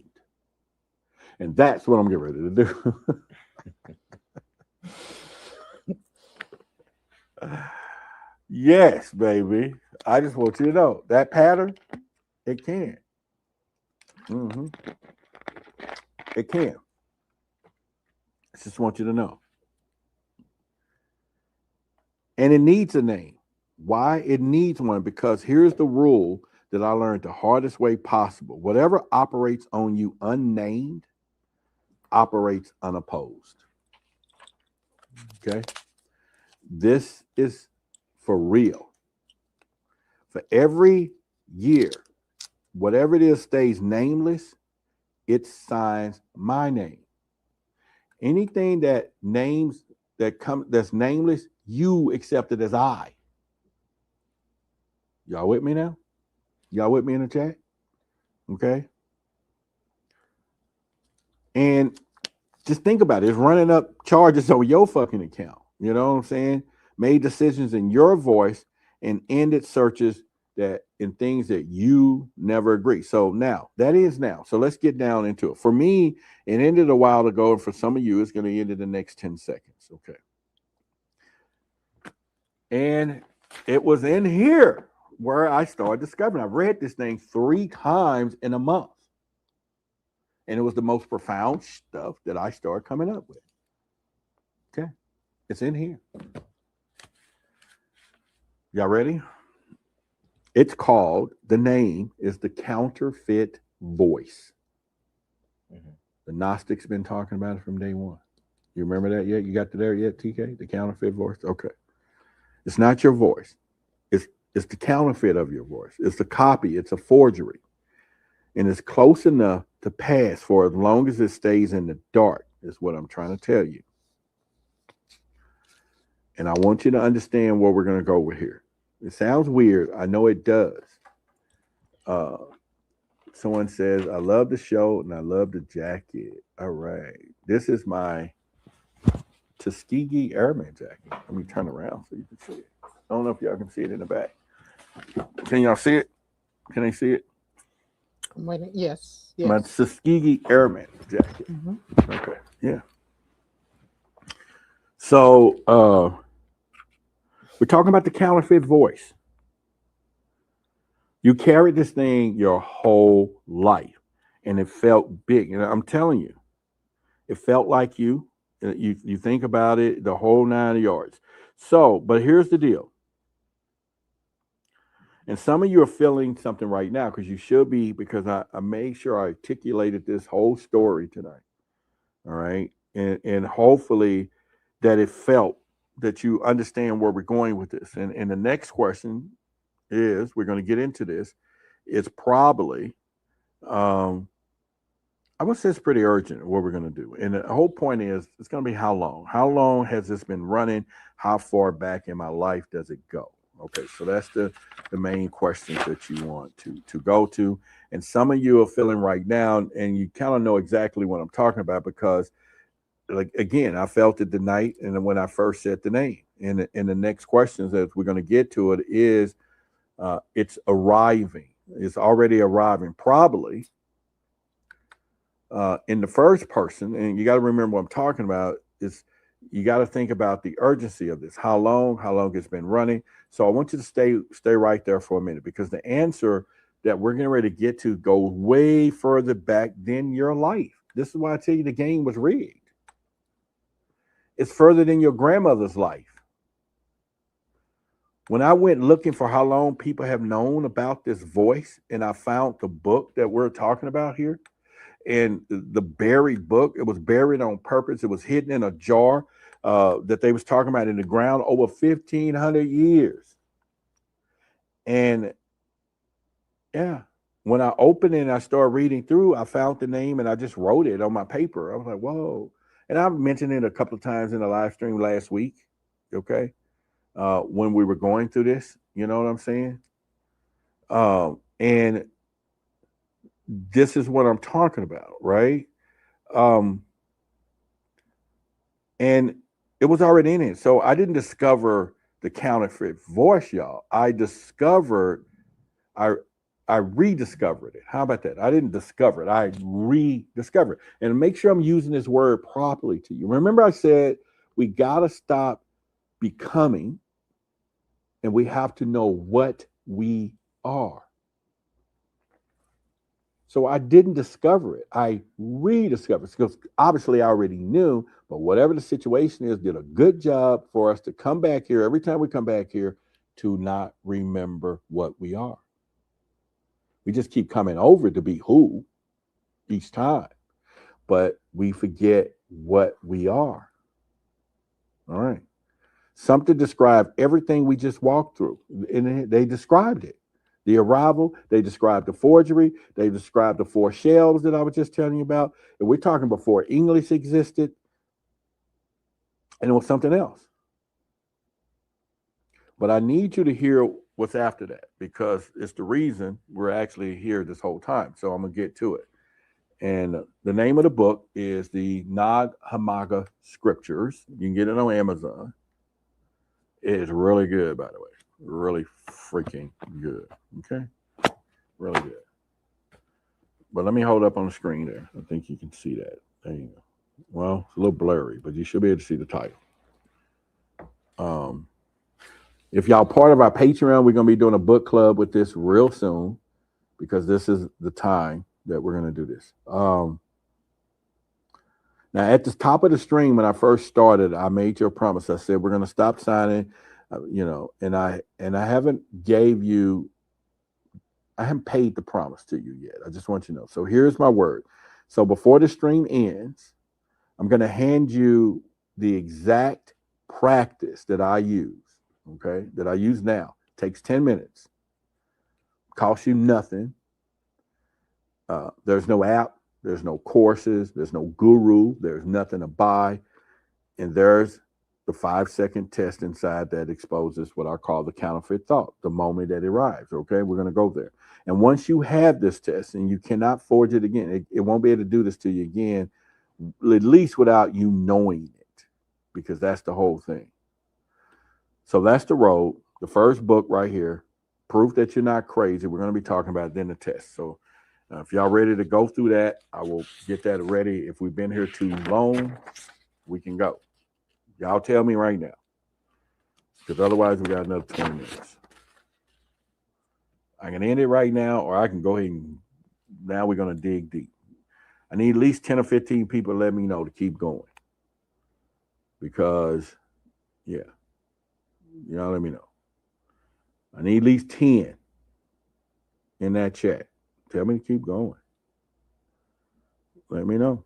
And that's what I'm getting ready to do. Yes, baby. I just want you to know that pattern, it can. Mm-hmm. It can. I just want you to know. And it needs a name. Why? It needs one because here's the rule that I learned the hardest way possible. Whatever operates on you unnamed operates unopposed. Okay? This is for real. For every year, whatever it is stays nameless, it signs my name. Anything that names that's nameless, you accept it as I. Y'all with me now? Y'all with me in the chat? Okay. And just think about it. It's running up charges on your fucking account. You know what I'm saying? Made decisions in your voice and ended searches that in things that you never agree. So now that is now. So let's get down into it. For me, it ended a while ago, and for some of you, it's going to end in the next 10 seconds. Okay. And it was in here where I started discovering. I've read this thing 3 times in a month. And it was the most profound stuff that I started coming up with. Okay. It's in here. Y'all ready? It's called, the name is the counterfeit voice. Mm-hmm. The Gnostics been talking about it from day one. You remember that yet? You got to there yet, TK? The counterfeit voice? Okay. It's not your voice. It's the counterfeit of your voice. It's a copy. It's a forgery. And it's close enough to pass for as long as it stays in the dark, is what I'm trying to tell you. And I want you to understand where we're going to go with here. It sounds weird. I know it does. Someone says, I love the show and I love the jacket. All right. This is my Tuskegee Airman jacket. Let me turn around so you can see it. I don't know if y'all can see it in the back. Can y'all see it? Can they see it?
Yes.
My Tuskegee Airman jacket. Mm-hmm. Okay. Yeah. So we're talking about the counterfeit voice. You carried this thing your whole life, and it felt big. And I'm telling you, it felt like you. You think about it, the whole 9 yards. So, but here's the deal. And some of you are feeling something right now, because you should be, because I made sure I articulated this whole story tonight. All right. And hopefully that it felt that you understand where we're going with this. And the next question is, we're going to get into this. It's probably, I would say it's pretty urgent what we're going to do. And the whole point is, it's going to be how long? How long has this been running? How far back in my life does it go? Okay, so that's the main questions that you want to go to. And some of you are feeling right now, and you kind of know exactly what I'm talking about, because, like, again, I felt it tonight, and when I first said the name. And the next questions that we're going to get to it is, it's arriving. It's already arriving, probably in the first person. And you got to remember what I'm talking about is, you got to think about the urgency of this. How long it's been running. So I want you to stay right there for a minute, because the answer that we're getting ready to get to goes way further back than your life. This is why I tell you the game was rigged. It's further than your grandmother's life. When I went looking for how long people have known about this voice, and I found the book that we're talking about here, and the buried book, it was buried on purpose. It was hidden in a jar that they was talking about in the ground over 1,500 years. And yeah, when I opened it and I started reading through, I found the name and I just wrote it on my paper. I was like, whoa. And I've mentioned it a couple of times in the live stream last week. Okay. When we were going through this, you know what I'm saying? And this is what I'm talking about, right? And it was already in it. So I didn't discover the counterfeit voice, y'all. I rediscovered it. How about that? I didn't discover it. I rediscovered it. And make sure I'm using this word properly to you. Remember I said we got to stop becoming, and we have to know what we are. So I didn't discover it. I rediscovered it, because obviously I already knew, but whatever the situation is, did a good job for us to come back here every time we come back here to not remember what we are. We just keep coming over to be who each time, but we forget what we are. All right. Something described everything we just walked through, and they described it. The arrival, they described the forgery, they described the 4 shelves that I was just telling you about. And we're talking before English existed, and it was something else. But I need you to hear what's after that because it's the reason we're actually here this whole time. So I'm going to get to it. And the name of the book is the Nag Hammadi Scriptures. You can get it on Amazon. It's really good, by the way. Really freaking good. Okay? Really good. But let me hold up on the screen there. I think you can see that. There you go. Well, it's a little blurry, but you should be able to see the title. If y'all part of our Patreon, we're going to be doing a book club with this real soon because this is the time that we're going to do this. Now, at the top of the stream, when I first started, I made you a promise. I said we're going to stop signing, and I haven't I haven't paid the promise to you yet. I just want you to know. So here's my word. So before the stream ends, I'm going to hand you the exact practice that I use. Okay, that I use now. Takes 10 minutes. Costs you nothing. There's no app. There's no courses. There's no guru. There's nothing to buy. And there's the 5-second test inside that exposes what I call the counterfeit thought, the moment that it arrives. Okay, we're going to go there. And once you have this test and you cannot forge it again, it won't be able to do this to you again, at least without you knowing it, because that's the whole thing. So that's the road. The first book right here, proof that you're not crazy. We're going to be talking about it, then the test. So if y'all ready to go through that, I will get that ready. If we've been here too long, we can go. Y'all tell me right now, because otherwise we got another 20 minutes. I can end it right now, or I can go ahead and now we're going to dig deep. I need at least 10 or 15 people to let me know to keep going. Because, yeah. Y'all let me know. I need at least 10 in that chat. Tell me to keep going. Let me know.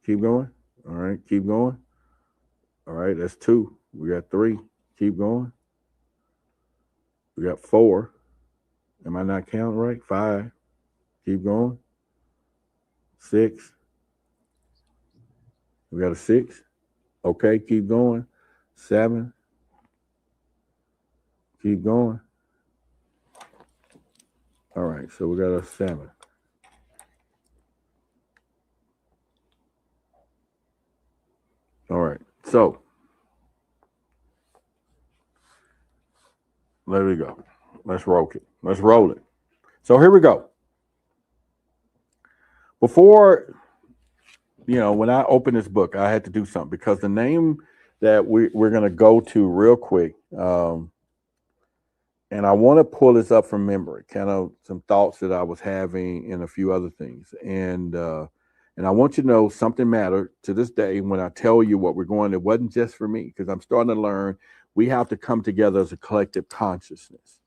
Keep going. All right, keep going. All right, that's 2. We got 3. Keep going. We got 4. Am I not counting right? 5. Keep going. 6. We got a 6. Okay, keep going. 7. Keep going. All right, so we got a 7. All right, so there we go. Let's roll it. Let's roll it. So here we go. Before, when I opened this book, I had to do something because the name that we're going to go to real quick, and I want to pull this up from memory, kind of some thoughts that I was having and a few other things. And I want you to know something mattered to this day when I tell you what we're going. It wasn't just for me, because I'm starting to learn we have to come together as a collective consciousness.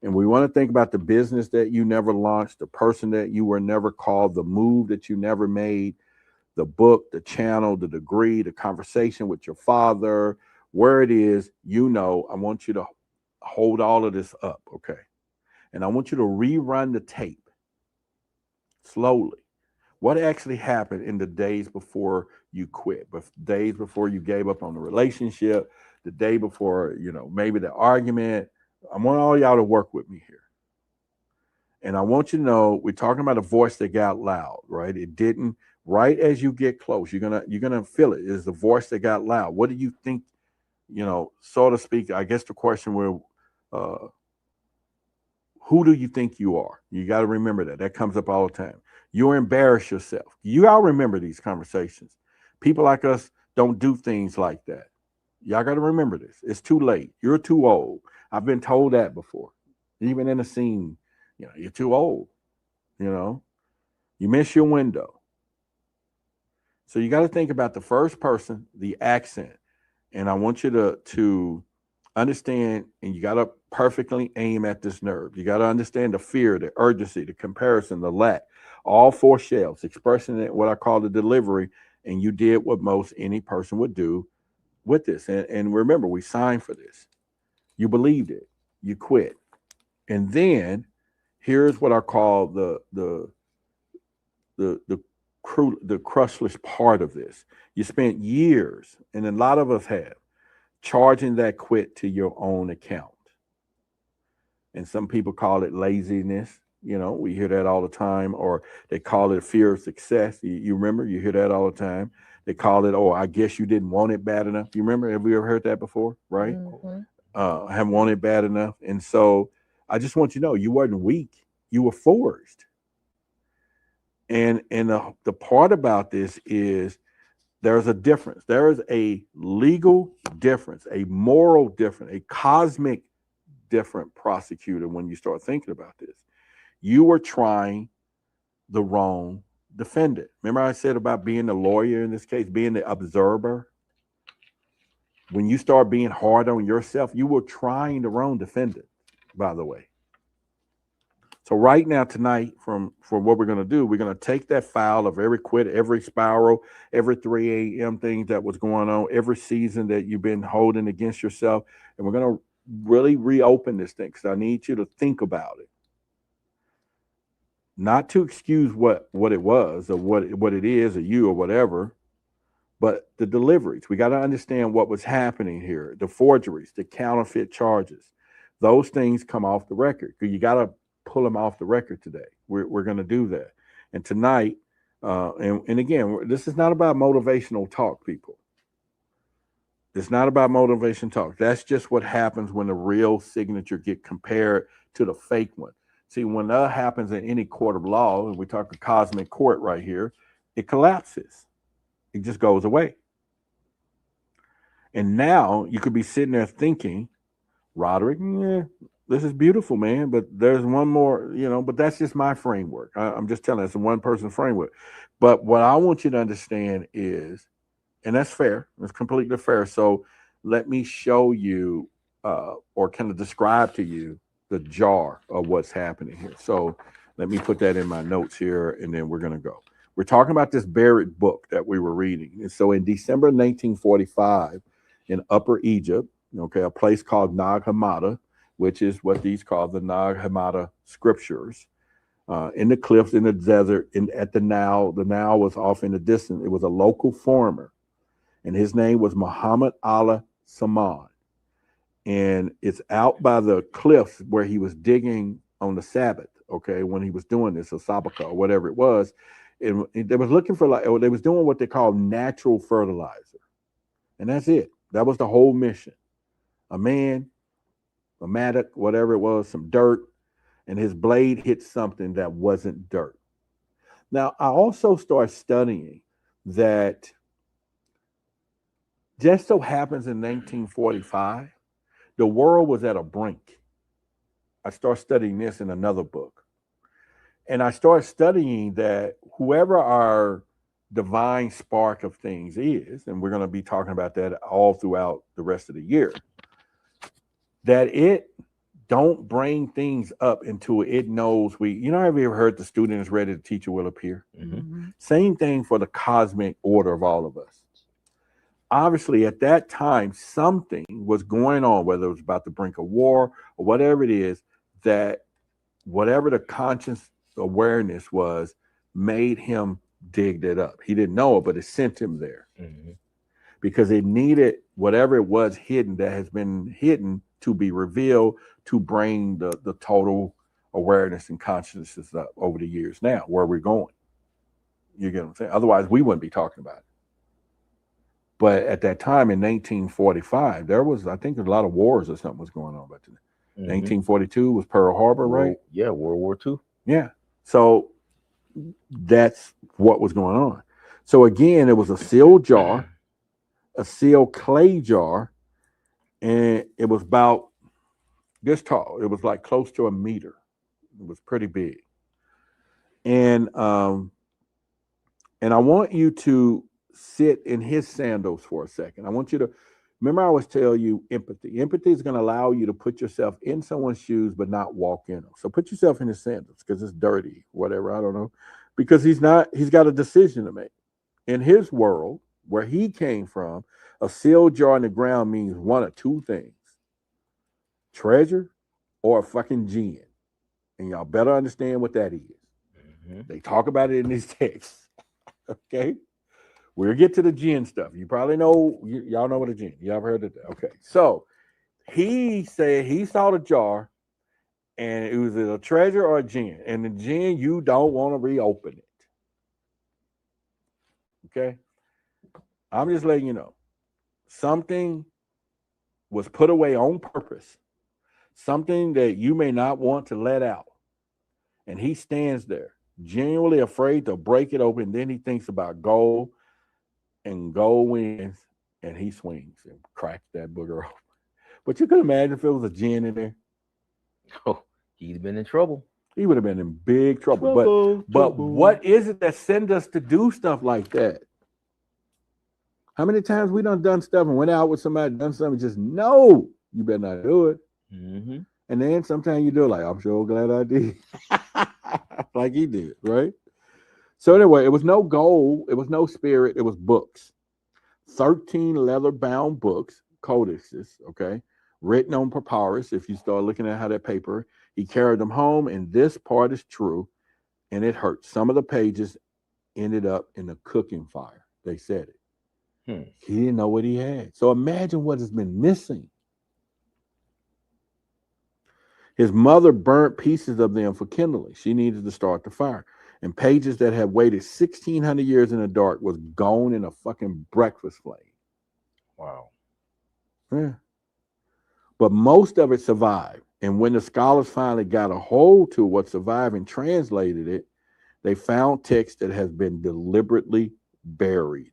And we want to think about the business that you never launched, the person that you were never called, the move that you never made, the book, the channel, the degree, the conversation with your father, where it is, I want you to hold all of this up, okay? And I want you to rerun the tape slowly. What actually happened in the days before you quit, but days before you gave up on the relationship, the day before, maybe the argument. I want all y'all to work with me here. And I want you to know we're talking about a voice that got loud, right? It didn't. Right as you get close, you're gonna feel it. Is the voice that got loud? What do you think? So to speak. I guess the question will, who do you think you are? You got to remember that. That comes up all the time. You embarrass yourself. You all remember these conversations. People like us don't do things like that. Y'all got to remember this. It's too late. You're too old. I've been told that before. Even in a scene, you're too old. You miss your window. So you got to think about the first person, the accent. And I want you to understand, and you got to perfectly aim at this nerve. You got to understand the fear, the urgency, the comparison, the lack. All 4 shells, expressing it, what I call the delivery. And you did what most any person would do with this. And remember, we signed for this. You believed it. you quit. And then here's what I call the crushless part of this. You spent years, and a lot of us have, charging that quit to your own account. And some people call it laziness. You know, we hear that all the time, or they call it fear of success. You remember, you hear that all the time. They call it, oh, I guess you didn't want it bad enough. You remember, have we ever heard that before? Right?
Mhm.
Haven't wanted it bad enough. And so I just want you to know you weren't weak, you were forged. And the part about this is there's a difference. There is a legal difference, a moral difference, a cosmic different prosecutor when you start thinking about this. You were trying the wrong defendant. Remember I said about being the lawyer in this case, being the observer? When you start being hard on yourself, you were trying the wrong defendant, by the way. So right now, tonight, for what we're going to do, we're going to take that file of every quit, every spiral, every 3 a.m. thing that was going on, every season that you've been holding against yourself, and we're going to really reopen this thing because I need you to think about it. Not to excuse what it was or what it is or you or whatever, but the deliveries. We got to understand what was happening here, the forgeries, the counterfeit charges. Those things come off the record. You got to pull them off the record today. We're going to do that. And tonight, and again, this is not about motivational talk, people. It's not about motivation talk. That's just what happens when the real signature get compared to the fake one. See, when that happens in any court of law, and we talk a cosmic court right here, it collapses. It just goes away. And now you could be sitting there thinking, Roderick, yeah, this is beautiful, man, but there's one more, but that's just my framework. I'm just telling you, it's a one person framework. But what I want you to understand is, and that's fair, it's completely fair. So let me show you or kind of describe to you the jar of what's happening here. So let me put that in my notes here, and then we're going to go. We're talking about this buried book that we were reading. And so in December 1945, in Upper Egypt, okay, a place called Nag Hammadi, which is what these call the Nag Hammadi scriptures, in the cliffs, in the desert, at the Nile. The Nile was off in the distance. It was a local farmer, and his name was Muhammad Allah Saman. And it's out by the cliffs where he was digging on the Sabbath, okay, when he was doing this, a sabaka or whatever it was. And they was looking for, they was doing what they call natural fertilizer. And that's it. That was the whole mission. A man, a mattock, whatever it was, some dirt, and his blade hit something that wasn't dirt. Now, I also started studying that just so happens in 1945, the world was at a brink. I started studying this in another book. And I started studying that whoever our divine spark of things is, and we're going to be talking about that all throughout the rest of the year, that it don't bring things up until it knows have you ever heard the student is ready, the teacher will appear?
Mm-hmm.
Same thing for the cosmic order of all of us. Obviously, at that time, something was going on, whether it was about the brink of war or whatever it is, that whatever the conscious awareness was made him dig that up. He didn't know it, but it sent him there because it needed whatever it was hidden that has been hidden to be revealed to bring the total awareness and consciousness up over the years now, where we're going. You get what I'm saying? Otherwise, we wouldn't be talking about it. But at that time in 1945, there was, I think, a lot of wars or something was going on. But 1942 was Pearl Harbor, right?
Yeah, World War II.
Yeah. So that's what was going on. So again, it was a sealed jar, a sealed clay jar, and it was about this tall. It was like close to a meter. It was pretty big. And I want you to sit in his sandals for a second. I want you to remember I always tell you empathy. Empathy is going to allow you to put yourself in someone's shoes but not walk in them. So put yourself in his sandals because it's dirty, whatever, I don't know. Because he's got a decision to make. In his world, where he came from, a sealed jar in the ground means one of two things: treasure or a fucking jinn. And y'all better understand what that is.
Mm-hmm.
They talk about it in these texts. Okay. We'll get to the jinn stuff. You probably know, y'all know what a jinn. Y'all ever heard of that? Okay. So he said he saw the jar and it was a treasure or a jinn. And the jinn, you don't want to reopen it. Okay. I'm just letting you know. Something was put away on purpose. Something that you may not want to let out. And he stands there, genuinely afraid to break it open. Then he thinks about gold, and gold wins, and he swings and cracks that booger open. But you could imagine if it was a gin in there.
Oh, he'd been in trouble.
He would have been in big trouble. But what is it that sends us to do stuff like that? How many times we done stuff and went out with somebody, done something, just no, you better not do it.
Mm-hmm.
And then sometimes you do it like, I'm sure glad I did. Like he did, right? So anyway, it was no gold, it was no spirit, it was books. 13 leather-bound books, codices, okay, written on papyrus. If you start looking at how that paper, he carried them home, and this part is true, and it hurt. Some of the pages ended up in the cooking fire. They said it. He didn't know what he had. So imagine what has been missing. His mother burnt pieces of them for kindling. She needed to start the fire. And pages that had waited 1,600 years in the dark was gone in a fucking breakfast flame.
Wow.
Yeah. But most of it survived. And when the scholars finally got a hold to what survived and translated it, they found text that has been deliberately buried,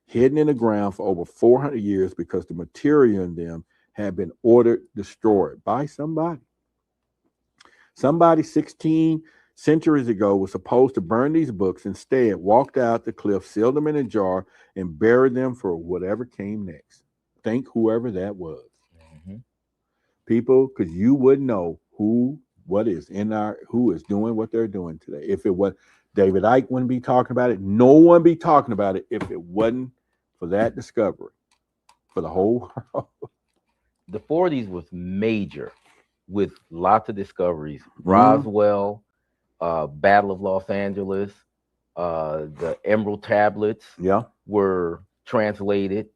hidden in the ground for over 400 years because the material in them had been ordered destroyed by somebody. Somebody 16 centuries ago was supposed to burn these books, instead walked out the cliff, sealed them in a jar, and buried them for whatever came next. Think whoever that was.
Mm-hmm.
People, because you would know who is doing what they're doing today. If it was David Icke wouldn't be talking about it. No one be talking about it if it wasn't for that discovery for the whole world.
The 40s was major with lots of discoveries. Roswell, Battle of Los Angeles, the Emerald Tablets were translated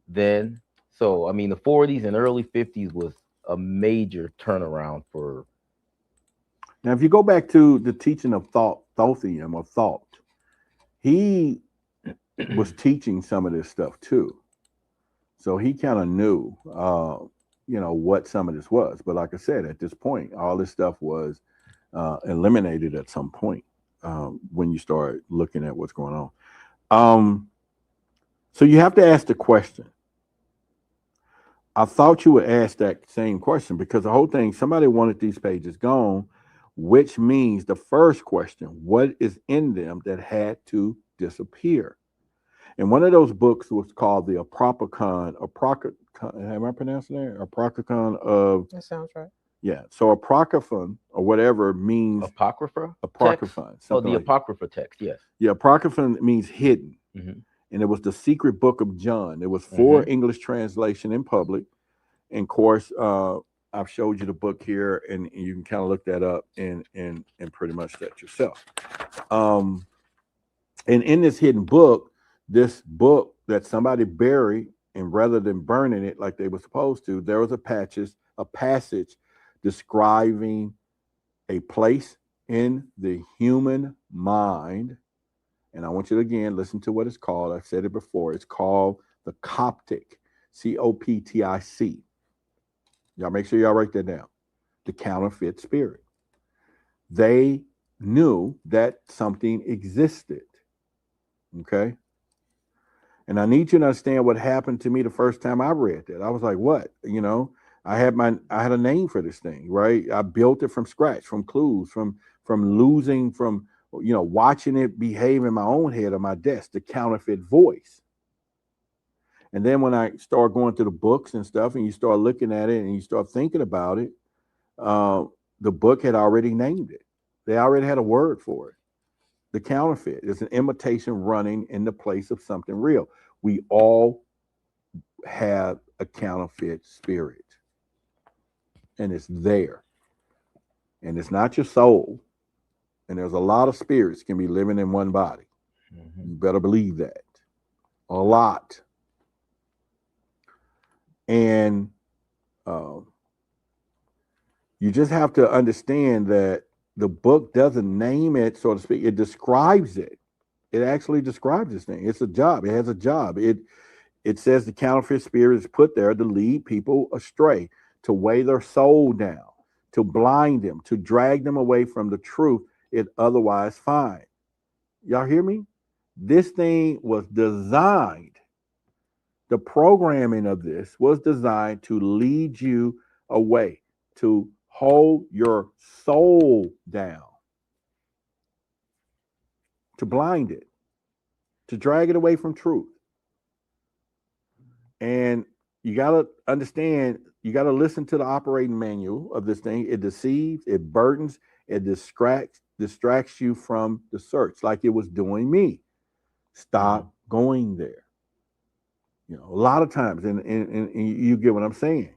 then. So, I mean, the 40s and early 50s was a major turnaround for.
Now, if you go back to the teaching of Thothium or thought, he was teaching some of this stuff too. So he kind of knew, what some of this was. But like I said, at this point, all this stuff was eliminated at some point when you start looking at what's going on. So you have to ask the question. I thought you would ask that same question because the whole thing, somebody wanted these pages gone, which means the first question, what is in them that had to disappear? And one of those books was called the Apocryphon. Am I pronouncing that? Apocryphon of.
That sounds right.
Yeah. So Apocryphon or whatever means.
Apocrypha?
Apocryphon.
Oh, the Apocrypha text, yes.
Yeah, Apocryphon means hidden.
Mm-hmm.
And it was the secret book of John. It was for English translation in public. And of course, I've showed you the book here, and you can kind of look that up and pretty much that yourself. And in this hidden book, this book that somebody buried, and rather than burning it like they were supposed to, there was a passage describing a place in the human mind. And I want you to again listen to what it's called. I've said it before. It's called the Coptic, Coptic. Y'all make sure y'all write that down. The counterfeit spirit. They knew that something existed. Okay. And I need you to understand what happened to me the first time I read that. I was like, what? I had a name for this thing, right? I built it from scratch, from clues, from losing, from watching it behave in my own head on my desk, the counterfeit voice. And then when I start going through the books and stuff, and you start looking at it and you start thinking about it, the book had already named it. They already had a word for it. The counterfeit is an imitation running in the place of something real. We all have a counterfeit spirit, and it's there. and it's not your soul. And there's a lot of spirits can be living in one body. You better believe that. A lot. And you just have to understand that the book doesn't name it, so to speak. It describes it. It actually describes this thing. It's a job. It has a job. It says the counterfeit spirit is put there to lead people astray, to weigh their soul down, to blind them, to drag them away from the truth it otherwise find. Y'all hear me? This thing was designed, the programming of this was designed to lead you away, to hold your soul down, to blind it, to drag it away from truth. And you got to understand, you got to listen to the operating manual of this thing. It deceives, it burdens, it distracts you from the search, like it was doing me. Stop going there. You know, a lot of times, and you get what I'm saying.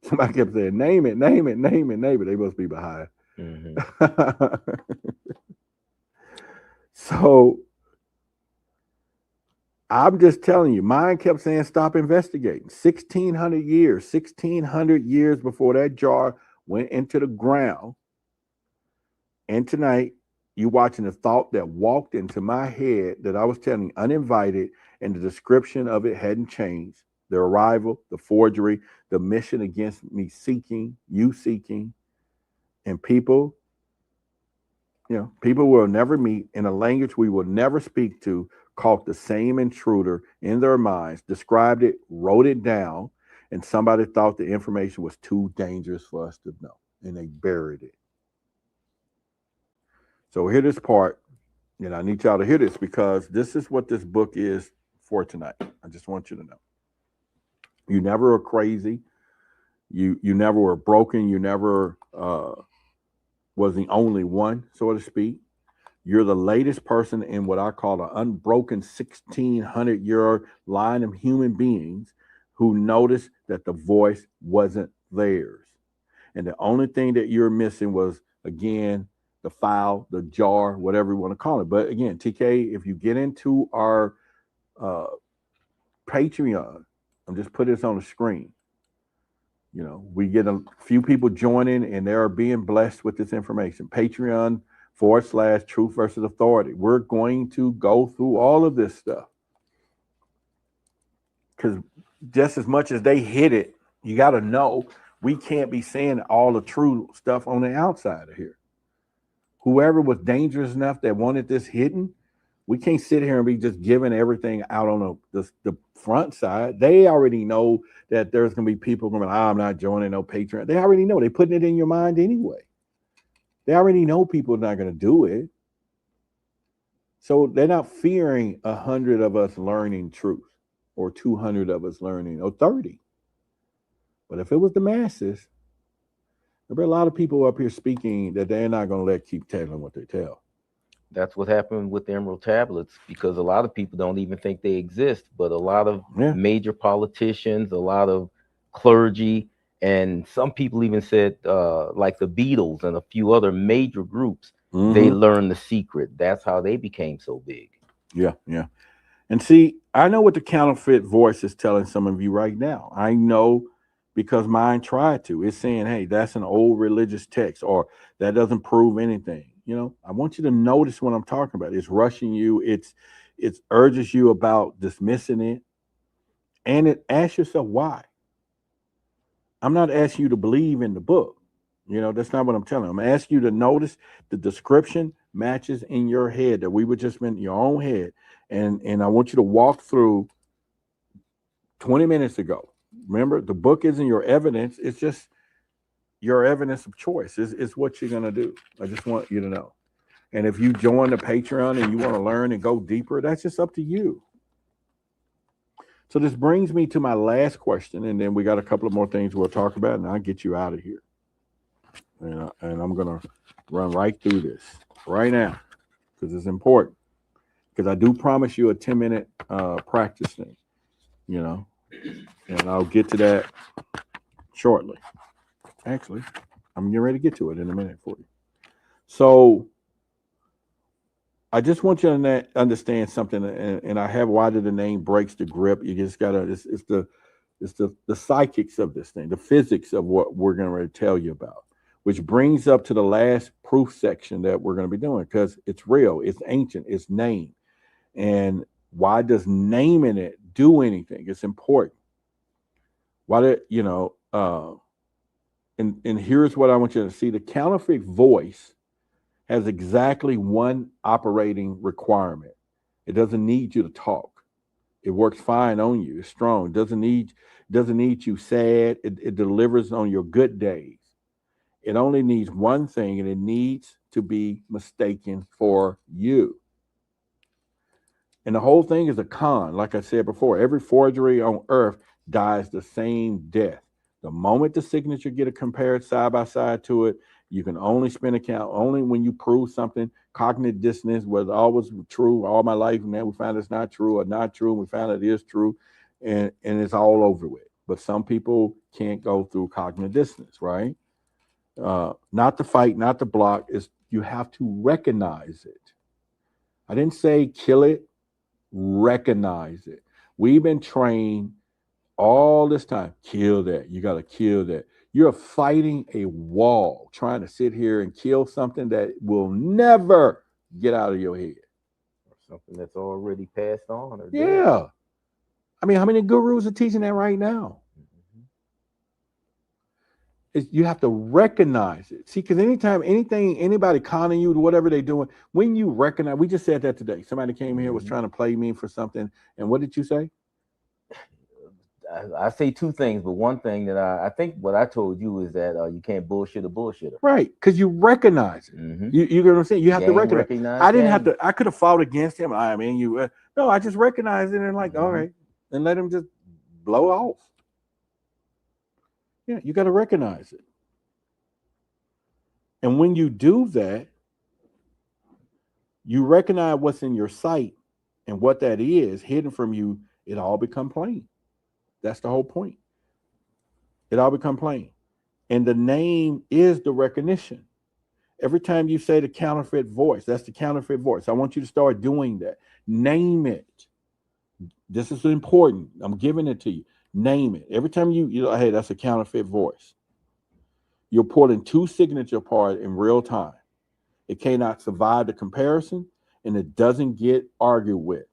Somebody kept saying, name it, name it, name it, name it. They must be behind. So I'm just telling you, mine kept saying, stop investigating. 1600 years before that jar went into the ground. And tonight, you watching the thought that walked into my head that I was telling you, uninvited, and the description of it hadn't changed. The arrival, the forgery, the mission against me seeking, you seeking, and people, you know, people we'll never meet in a language we will never speak to, caught the same intruder in their minds, described it, wrote it down, and somebody thought the information was too dangerous for us to know, and they buried it. So hear this part, and I need y'all to hear this because this is what this book is for tonight. I just want you to know. You never were crazy. You never were broken. You never was the only one, so to speak. You're the latest person in what I call an unbroken 1,600-year line of human beings who noticed that the voice wasn't theirs. And the only thing that you're missing was, again, the file, the jar, whatever you want to call it. But again, TK, if you get into our Patreon, I'm just putting this on the screen. You know, we get a few people joining and they are being blessed with this information. Patreon.com/Truth versus Authority. We're going to go through all of this stuff. Because just as much as they hit it, you got to know we can't be saying all the true stuff on the outside of here. Whoever was dangerous enough that wanted this hidden, we can't sit here and be just giving everything out on the front side. They already know that there's going to be people going, I'm not joining no Patreon. They already know. They're putting it in your mind anyway. They already know people are not going to do it. So they're not fearing 100 of us learning truth or 200 of us learning or 30. But if it was the masses, there'll be a lot of people up here speaking that they're not going to let keep telling what they tell.
That's what happened with the Emerald Tablets, because a lot of people don't even think they exist. But a lot of major politicians, a lot of clergy, and some people even said, like the Beatles and a few other major groups, they learned the secret. That's how they became so big.
Yeah. And see, I know what the counterfeit voice is telling some of you right now. I know because mine tried to. It's saying, hey, that's an old religious text, or that doesn't prove anything. You know, I want you to notice what I'm talking about. It's rushing you. It urges you about dismissing it. And it asks yourself why. I'm not asking you to believe in the book. You know, that's not what I'm telling you. I'm asking you to notice the description matches in your head that we were just in your own head. And I want you to walk through 20 minutes ago. Remember, the book isn't your evidence. It's just your evidence of choice. It's what you're going to do. I just want you to know. And if you join the Patreon and you want to learn and go deeper, that's just up to you. So this brings me to my last question, and then we got a couple of more things we'll talk about, and I'll get you out of here. And I'm going to run right through this right now because it's important. Because I do promise you a 10-minute practice thing, you know, and I'll get to that shortly. Actually, I'm getting ready to get to it in a minute for you. So I just want you to understand something, and I have why did the name breaks the grip. You just gotta. It's the psychics of this thing, the physics of what we're going to tell you about, which brings up to the last proof section that we're going to be doing because it's real, it's ancient, it's named. And why does naming it do anything? It's important. Why did and here's what I want you to see: the counterfeit voice has exactly one operating requirement. It doesn't need you to talk. It works fine on you. It's strong. Doesn't need you sad. It delivers on your good days. It only needs one thing, and it needs to be mistaken for you. And the whole thing is a con. Like I said before, every forgery on earth dies the same death. The moment the signature get a compared side by side to it, you can only spin a count only when you prove something. Cognitive dissonance was always true all my life, and then we found it's not true or not true, and we found it is true, and it's all over with. But some people can't go through cognitive dissonance, right? Not to fight, not to block. Is you have to recognize it. I didn't say kill it. Recognize it. We've been trained all this time. Kill that. You got to kill that. You're fighting a wall, trying to sit here and kill something that will never get out of your head.
Or something that's already passed on. Or
Yeah.
dead.
I mean, how many gurus are teaching that right now? You have to recognize it. See, because anytime anybody conning you to whatever they're doing, when you recognize, we just said that today. Somebody came here, was trying to play me for something. And what did you say?
I say two things, but one thing that I think what I told you is that you can't bullshit a bullshitter.
Right, because you recognize it. You get what I'm saying? You have to recognize. I didn't have to. I could have fought against him. I mean, no, I just recognized it and like, all right, and let him just blow off. Yeah, you got to recognize it. And when you do that, you recognize what's in your sight and what that is hidden from you. It all become plain. That's the whole point. It all become plain. And the name is the recognition. Every time you say the counterfeit voice, that's the counterfeit voice. I want you to start doing that. Name it. This is important. I'm giving it to you. Name it. Every time you hey, that's a counterfeit voice. You're pulling two signatures apart in real time. It cannot survive the comparison, and it doesn't get argued with.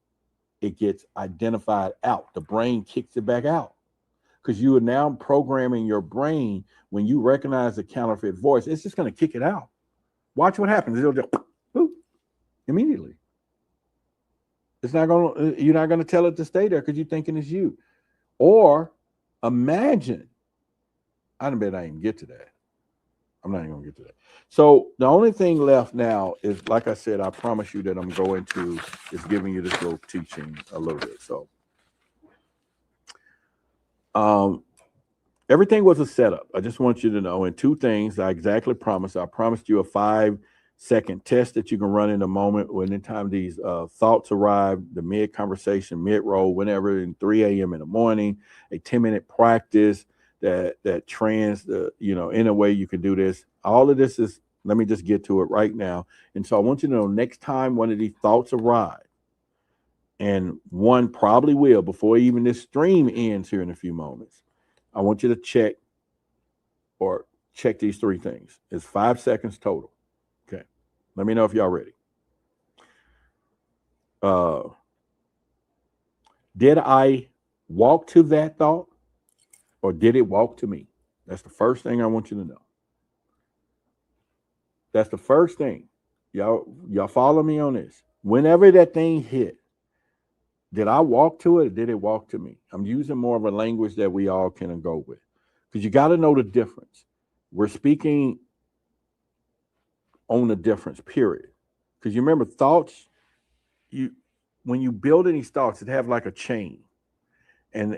It gets identified out. The brain kicks it back out. Because you are now programming your brain when you recognize the counterfeit voice, it's just going to kick it out. Watch what happens. It'll just boop, immediately. It's not going to, you're not going to tell it to stay there because you're thinking it's you. Or imagine, I bet I didn't get to that. I'm not even going to get to that. So the only thing left now is, like I said, I promise you that I'm going to is giving you this little teaching a little bit. So everything was a setup. I just want you to know. And two things I exactly promised. I promised you a 5-second test that you can run in a moment when anytime these thoughts arrive, the mid-conversation, mid-roll, whenever, in 3 a.m. in the morning, a 10-minute practice that trans, in a way you can do this. All of this is, let me just get to it right now. And so I want you to know next time one of these thoughts arrive, and one probably will before even this stream ends here in a few moments, I want you to check these three things. It's 5 seconds total. Okay. Let me know if y'all ready. Did I walk to that thought, or did it walk to me? That's the first thing I want you to know. That's the first thing. Y'all follow me on this. Whenever that thing hit, did I walk to it, or did it walk to me? I'm using more of a language that we all can go with. Because you got to know the difference. We're speaking on the difference, period. Because you remember thoughts, when you build any thoughts, it have like a chain. And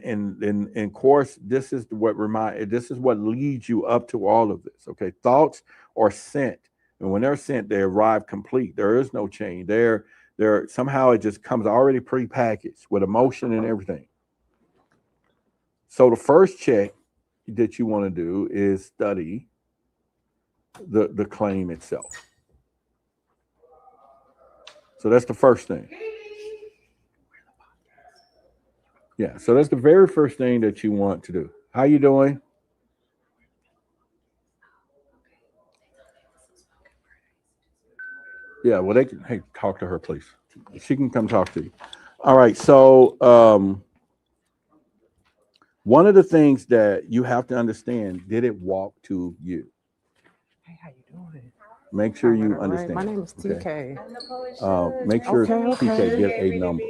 of course, this is what leads you up to all of this. Okay. Thoughts are sent. And when they're sent, they arrive complete. There is no chain. They're somehow it just comes already prepackaged with emotion and everything. So the first check that you want to do is study the claim itself. So that's the first thing. Yeah. So that's the very first thing that you want to do. How you doing? Yeah. Well, they can. Hey, talk to her, please. She can come talk to you. All right. So one of the things that you have to understand: did it walk to you?
Hey, how you doing?
Make sure you
All right.
understand.
My name is
Okay.
TK.
Make sure
Okay,
TK
okay.
get a number.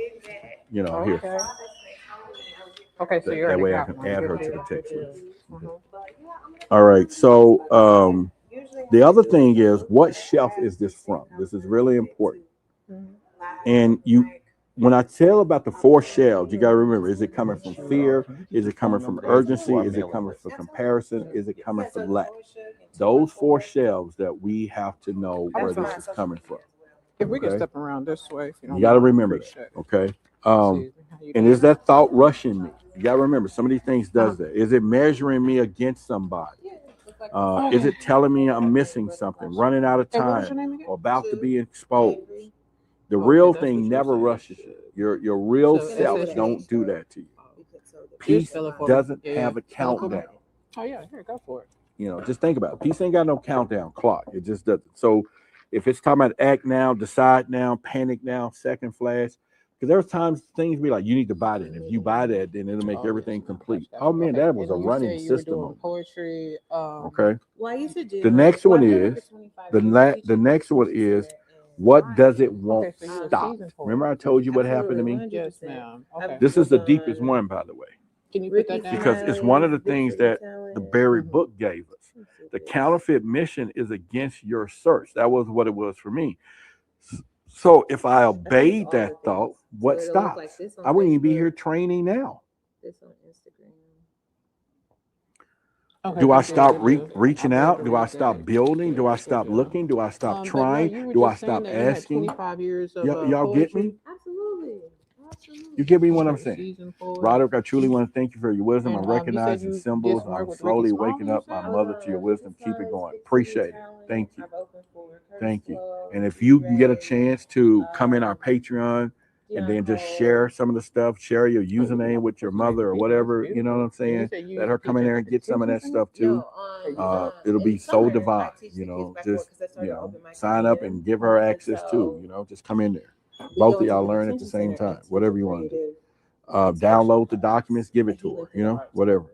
You know, here.
Okay. Okay, so you
That
already
way I
got
can
one.
add
Good
her to
deal.
the
Good
text
deal.
list. All right. So the other thing is, what shelf is this from? This is really important.
Mhm.
And you, when I tell about the four shelves, you got to remember: is it coming from fear? Is it coming from urgency? Is it coming from comparison? Is it coming from lack? Those four shelves that we have to know where this is coming from.
If we can
Okay.
step around this way, if you don't
You got to
mind,
remember that.
appreciate it.
Okay.
Excuse me. How you
And
doing?
is that thought rushing me? You got to remember, some of these things does that. Is it measuring me against somebody? Is it telling me I'm missing something, running out of
Hey, what was your
time,
name again?
or about to be exposed? The
Okay,
real
that's what
thing
you
never
said.
rushes you. Your real
So
self
SSU.
don't do that to you.
Just
Peace
spell it for me.
doesn't
Yeah,
have a
spell it for me.
countdown.
Oh yeah, here, go for it.
You know, just think about it. Peace ain't got no countdown clock. It just doesn't. So if it's talking about act now, decide now, panic now, second flash, because there's times things be like, you need to buy that. If you buy that, then it'll make
Oh,
everything
yes,
complete.
gotcha.
Oh man,
Okay,
that was a
and you
running
said you were
system
doing
on me.
poetry.
Okay.
Well, I used to do.
The next
Well,
one
I've done
is
over 25
the
years
the
teaching
next one
literature
is
and
what does it
Okay,
won't
so you're a
stop?
seasoned poet.
Remember I told you what happened to
absolutely
me?
100%.
Yes, ma'am. Okay.
This is the deepest
done
one, by the way,
Can you put
Ricky
that down?
because it's one of the
Smiley's
things
Big City
that the
Talent.
Barry
Mhm.
book gave us.
Let me see
The
this.
counterfeit mission is against your search. That was what it was for me. So if I
I think it's
obeyed
all
that
the
thought,
things. So
what
it'll look
stops?
like this on
I wouldn't even be
Facebook,
here training now.
this on Instagram.
Okay,
Do I
good deal,
stop
good deal.
reaching
I'll be able
out?
to
Do I
read
stop
that.
building? Do I stop
Good deal.
looking? Do I stop
Baby, no,
trying?
you were
Do I
just saying
stop
that you had
asking?
25 years of
Y'all get
poetry.
me?
Absolutely.
You get me what
You're
I'm
a
saying?
seasoned poet.
Roderick, I truly want to thank you for your wisdom. I'm
And you said
recognizing
you did
symbols.
some work
I'm
with Ricky
slowly
Smiley,
waking
you
up my
said?
mother to your wisdom.
Ricky
Keep it
Smiley's
going.
Big City
Appreciate it.
Talent.
Thank you.
I've opened for Curtis
Thank you.
Blow,
And if you can get a
Ray,
chance to come in our
um,
Patreon and
Dion
then just
Cole.
share some of the stuff, share your username with your mother or whatever, you know what I'm
And you
saying?
said you
Let
used
her
to
come
teach
in
at
there
the
and get some of that
detention center?
stuff too. It'll be
In
so
summer,
divine,
I teach
you
the kids
know.
back
Just
because I started open mic
sign up
again.
and give her
And
access too,
so
just come in there.
we
Both
go
of
into
y'all
the
learn at the
detention
same
center
time,
and teach
whatever
a
you want to do.
creative
Download the
expression
documents, give it
and
to her,
healing through the arts
whatever.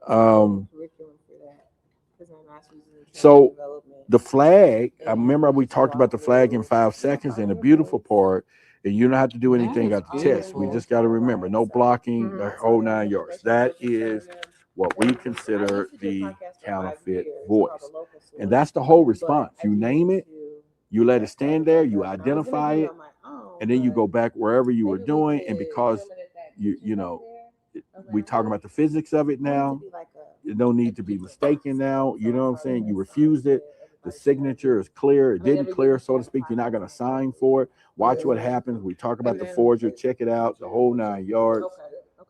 program. Curriculum for that because my master's is in
So
training development.
the flag, I
And
remember we
just
talked about the flag in
walk
5
through
seconds, and the
your
beautiful
voice.
part, and you don't have to do
That
anything
is
at the test. We
beautiful.
just got to remember, no blocking,
Mhm.
the whole 9 yards. That is what we consider the counterfeit voice. And that's the whole response. You name it, you let it stand there, you identify it, and then you go back wherever you were doing. And because we talking about the physics of it now, it don't need to be mistaken now. You know what I'm saying? You refused it. The signature is clear. It didn't clear, so to speak. You're not going to sign for it. Watch what happens. We talk about the forger. Check it out. The whole 9 yards.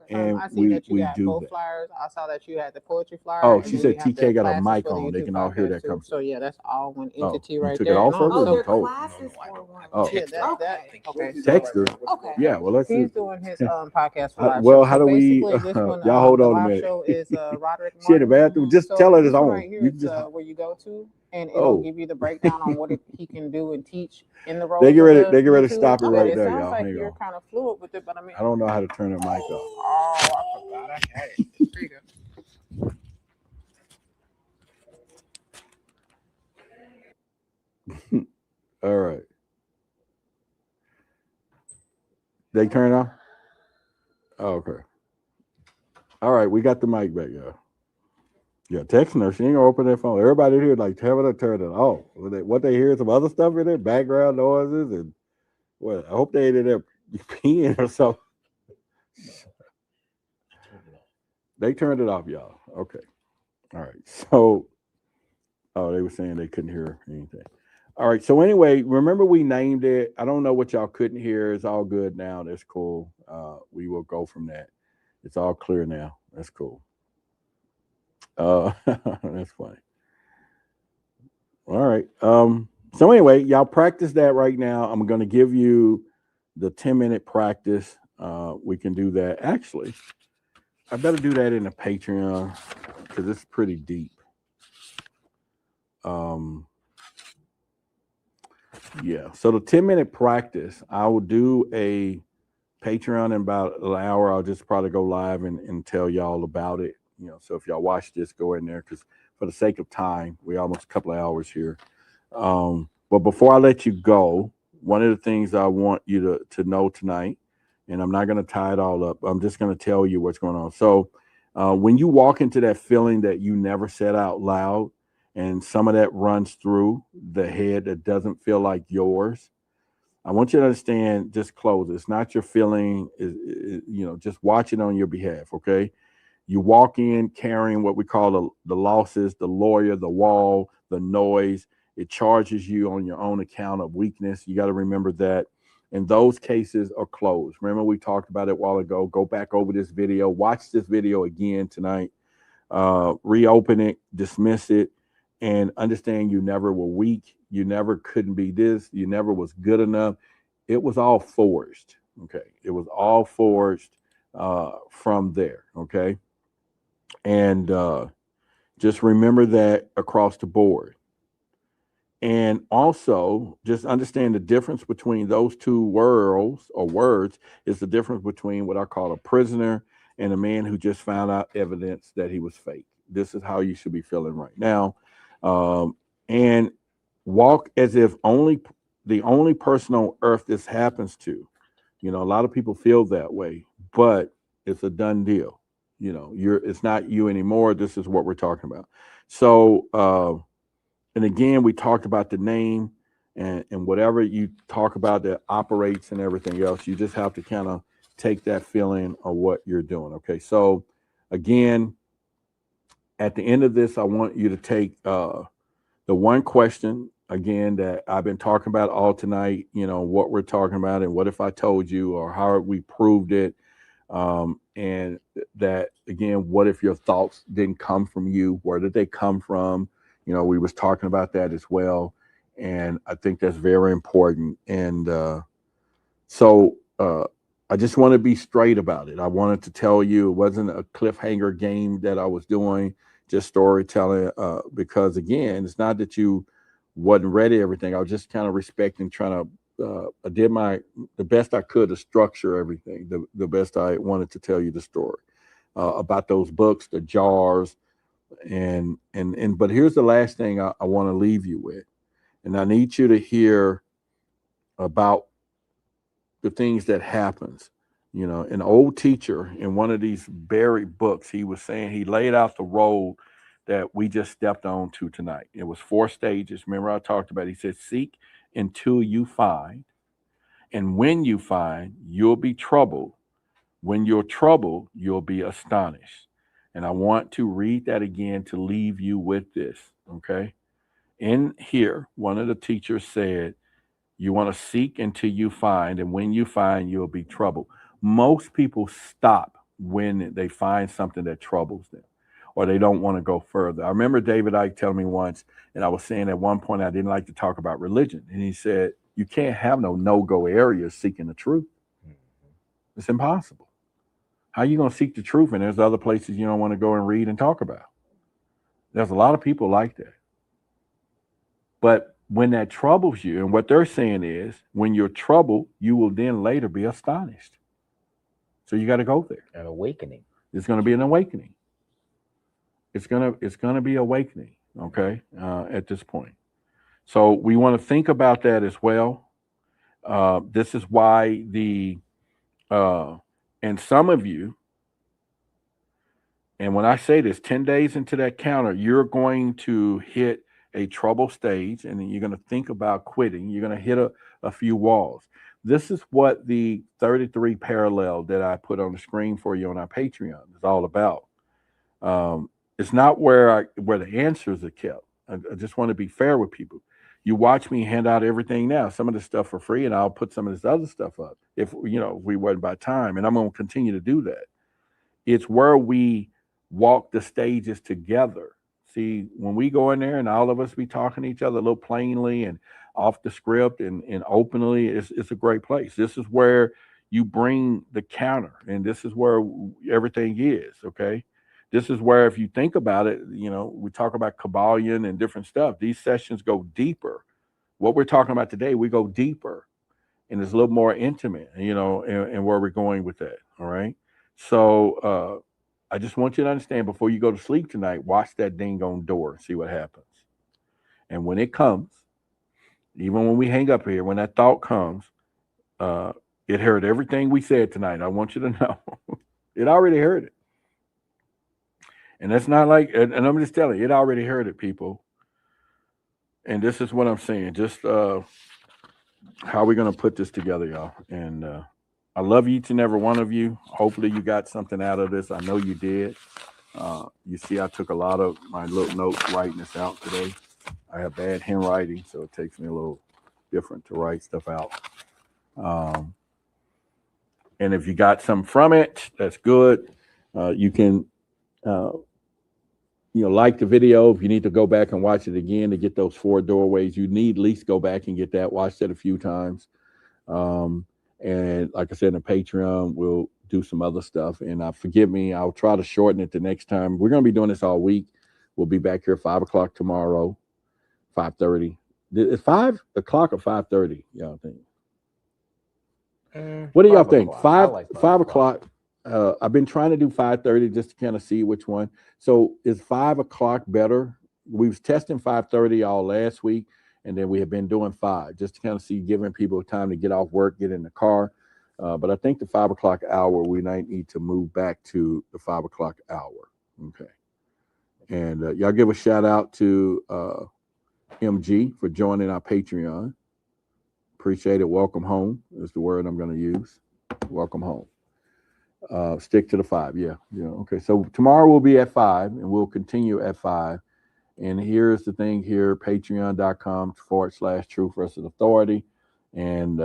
And
I see that you
we
got
do
both
that.
flyers. I saw that you had the poetry flyer.
Oh,
and
she
then
said
you have
TK
the
got a
classes
mic
for the
on. They
YouTube
can all hear
podcast
that
too.
conversation.
So yeah, that's all one entity
You
right
took
there.
it off
And
her?
also,
Or told? Oh.
yeah, that. Okay,
Text her.
Okay.
Yeah, well, let's see.
he's doing his podcast for live
Well,
show.
how
So
do we?
basically, this one,
Y'all hold
the
on a
live
minute.
show is Roderick
She in the
Martin.
bathroom. Just
So
tell her
this
it's
one
on.
right here
You
is
just
where you go to, and it'll
oh.
give you the breakdown on what he can do and teach in the role.
They get ready.
The
They get ready to
YouTube.
stop it
But
right
it
there,
sounds
y'all.
like
Hang
you're
on.
kind of fluid with it. But I mean,
I don't know how to turn the mic off.
oh, I forgot I had it. There you go.
All right. They turn off. Oh, okay. All right. We got the mic back, y'all. Yeah, texting her. She ain't gonna open that phone. Everybody here like tell her to turn it off. What they hear some other stuff in there, background noises, and well, I hope they ain't in there peeing or something. They turned it off, y'all. Okay. All right. So, oh, they were saying they couldn't hear anything. All right. So anyway, remember we named it. I don't know what y'all couldn't hear. It's all good now. That's cool. We will go from that. It's all clear now. That's cool. That's funny. All right. So anyway, y'all practice that right now. I'm going to give you the 10-minute practice. We can do that. Actually, I better do that in the Patreon because it's pretty deep. Yeah. So the 10-minute practice, I will do a Patreon in about an hour. I'll just probably go live and tell y'all about it. So if y'all watch this, go in there because for the sake of time, we almost a couple of hours here. But before I let you go, one of the things I want you to know tonight, and I'm not going to tie it all up. I'm just going to tell you what's going on. So when you walk into that feeling that you never said out loud, and some of that runs through the head that doesn't feel like yours, I want you to understand, just close it. It's not your feeling, just watch it on your behalf, okay? You walk in carrying what we call the losses, the lawyer, the wall, the noise. It charges you on your own account of weakness. You got to remember that. And those cases are closed. Remember, we talked about it a while ago. Go back over this video. Watch this video again tonight. Reopen it, dismiss it, and understand you never were weak. You never couldn't be this. You never was good enough. It was all forged. Okay. It was all forged from there. Okay. And just remember that across the board. And also just understand the difference between those two worlds or words is the difference between what I call a prisoner and a man who just found out evidence that he was fake. This is how you should be feeling right now. And walk as if the only person on earth this happens to. A lot of people feel that way, but it's a done deal. It's not you anymore. This is what we're talking about. So, and again, we talked about the name and whatever you talk about that operates and everything else. You just have to kind of take that feeling of what you're doing. Okay. So again, at the end of this, I want you to take the one question again that I've been talking about all tonight, what we're talking about and what if I told you or how we proved it. And that again, what if your thoughts didn't come from you? Where did they come from? We was talking about that as well. And I think that's very important. And so I just want to be straight about it. I wanted to tell you it wasn't a cliffhanger game that I was doing, just storytelling. Because again, it's not that you wasn't ready everything. I was just kind of respecting, trying to I did the best I could to structure everything, the best I wanted to tell you the story about those books, the jars, and but here's the last thing I want to leave you with, and I need you to hear about the things that happens. An old teacher in one of these buried books, he was saying he laid out the road that we just stepped on to tonight. It was 4 stages. Remember I talked about it. He said, seek until you find. And when you find, you'll be troubled. When you're troubled, you'll be astonished. And I want to read that again to leave you with this, okay? In here, one of the teachers said, you want to seek until you find, and when you find, you'll be troubled. Most people stop when they find something that troubles them or they don't want to go further. I remember David Icke telling me once, and I was saying at one point I didn't like to talk about religion. And he said, you can't have no-go areas seeking the truth. It's impossible. How are you going to seek the truth? And there's other places you don't want to go and read and talk about. There's a lot of people like that. But when that troubles you, and what they're saying is, when you're troubled, you will then later be astonished. So you got to go there.
An awakening.
It's going to be an awakening. It's going to be awakening. Okay, at this point. So we want to think about that as well. This is why and some of you, and when I say this, 10 days into that counter, you're going to hit a trouble stage and then you're going to think about quitting. You're going to hit a few walls. This is what the 33 parallel that I put on the screen for you on our Patreon is all about. It's not where the answers are kept. I just want to be fair with people. You watch me hand out everything now, some of this stuff for free, and I'll put some of this other stuff up if we wasn't by time, and I'm going to continue to do that. It's where we walk the stages together See, when we go in there and all of us be talking to each other a little plainly and off the script and openly, it's a great place. This is where you bring the counter, and this is where everything is. Okay, this is where, if you think about it, we talk about Kabbalion and different stuff. These sessions go deeper. What we're talking about today, we go deeper, and it's a little more intimate, and where we're going with that. All right. So I just want you to understand, before you go to sleep tonight, watch that ding on door and see what happens. And when it comes, even when we hang up here, when that thought comes, it heard everything we said tonight. I want you to know it already heard it. And that's not like, and I'm just telling you, it already heard it, people. And this is what I'm saying. Just how we're going to put this together, y'all. And I love each and every one of you. Hopefully you got something out of this. I know you did. You see, I took a lot of my little notes writing this out today. I have bad handwriting, so it takes me a little different to write stuff out. And if you got some from it, that's good. You can, like the video. If you need to go back and watch it again to get those 4 doorways, you need at least go back and get that. Watch that a few times. And like I said, in the Patreon, we'll do some other stuff. And forgive me, I'll try to shorten it the next time. We're going to be doing this all week. We'll be back here 5 o'clock tomorrow, 5:30. Is 5 o'clock or 5:30? Y'all think? What do y'all think? 5 o'clock. I've been trying to do 5:30 just to kind of see which one. So is 5 o'clock better? We was testing 5:30 all last week, and then we have been doing 5 just to kind of see, giving people time to get off work, get in the car. But I think the 5 o'clock hour, we might need to move back to the 5 o'clock hour. Okay. And y'all give a shout out to MG for joining our Patreon. Appreciate it. Welcome home is the word I'm going to use. Welcome home. Stick to the 5. Yeah. Okay. So tomorrow we'll be at 5, and we'll continue at 5. And here's the thing here, patreon.com/Truth versus Authority. And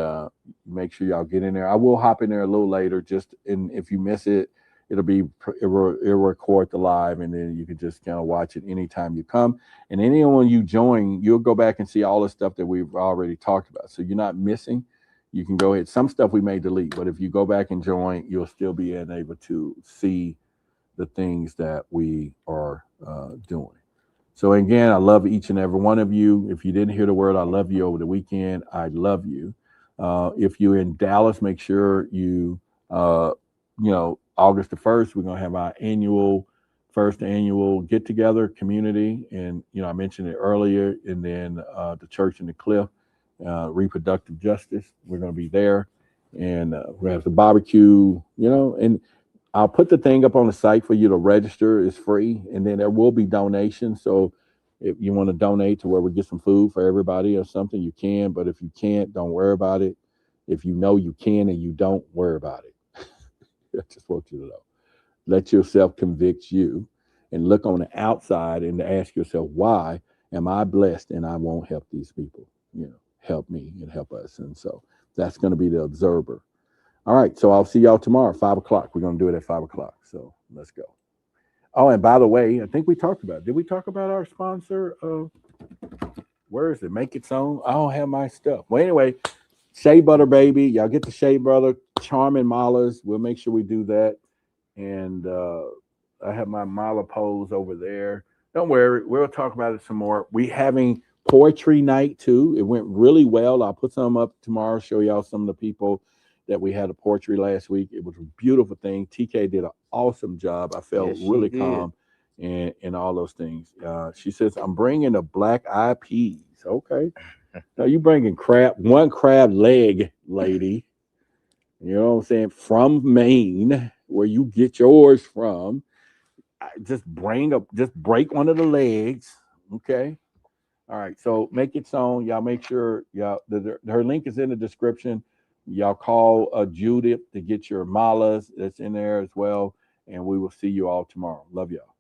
make sure y'all get in there. I will hop in there a little later, and if you miss it, it'll record the live, and then you can just kind of watch it anytime you come. And anyone you join, you'll go back and see all the stuff that we've already talked about. So you're not missing. You can go ahead. Some stuff we may delete, but if you go back and join, you'll still be able to see the things that we are doing. So again, I love each and every one of you. If you didn't hear the word I love you over the weekend, I love you. If you're in Dallas, make sure you, August the 1st, we're going to have our first annual get together community. And, I mentioned it earlier. And then the Church in the Cliff, reproductive justice. We're going to be there. And we're going to have the barbecue, and I'll put the thing up on the site for you to register. It's free. And then there will be donations. So if you want to donate to where we get some food for everybody or something, you can. But if you can't, don't worry about it. If you know you can and you don't, worry about it. I just want you to know. Let yourself convict you and look on the outside and ask yourself, why am I blessed and I won't help these people? Help me and help us. And so that's going to be the observer. All right. So I'll see y'all tomorrow, 5 o'clock. We're going to do it at 5 o'clock. So let's go. Oh, and by the way, I think we talked about it. Did we talk about our sponsor? Where is it? Make It Own. I don't have my stuff. Well, anyway, Shea Butter, baby. Y'all get the Shea Butter, Charmin Malas. We'll make sure we do that. And I have my Mala pose over there. Don't worry. We'll talk about it some more. We having poetry night, too. It went really well. I'll put some up tomorrow, show y'all some of the people that we had a poetry last week. It was a beautiful thing. TK did an awesome job. I felt really calm and all those things. She says, I'm bringing the black eyed peas. Okay. Now you bringing one crab leg, lady. You know what I'm saying? From Maine, where you get yours from. Just break one of the legs. Okay. All right. So Make It Own. Y'all make sure her link is in the description. Y'all call Judith to get your malas. That's in there as well. And we will see you all tomorrow. Love y'all.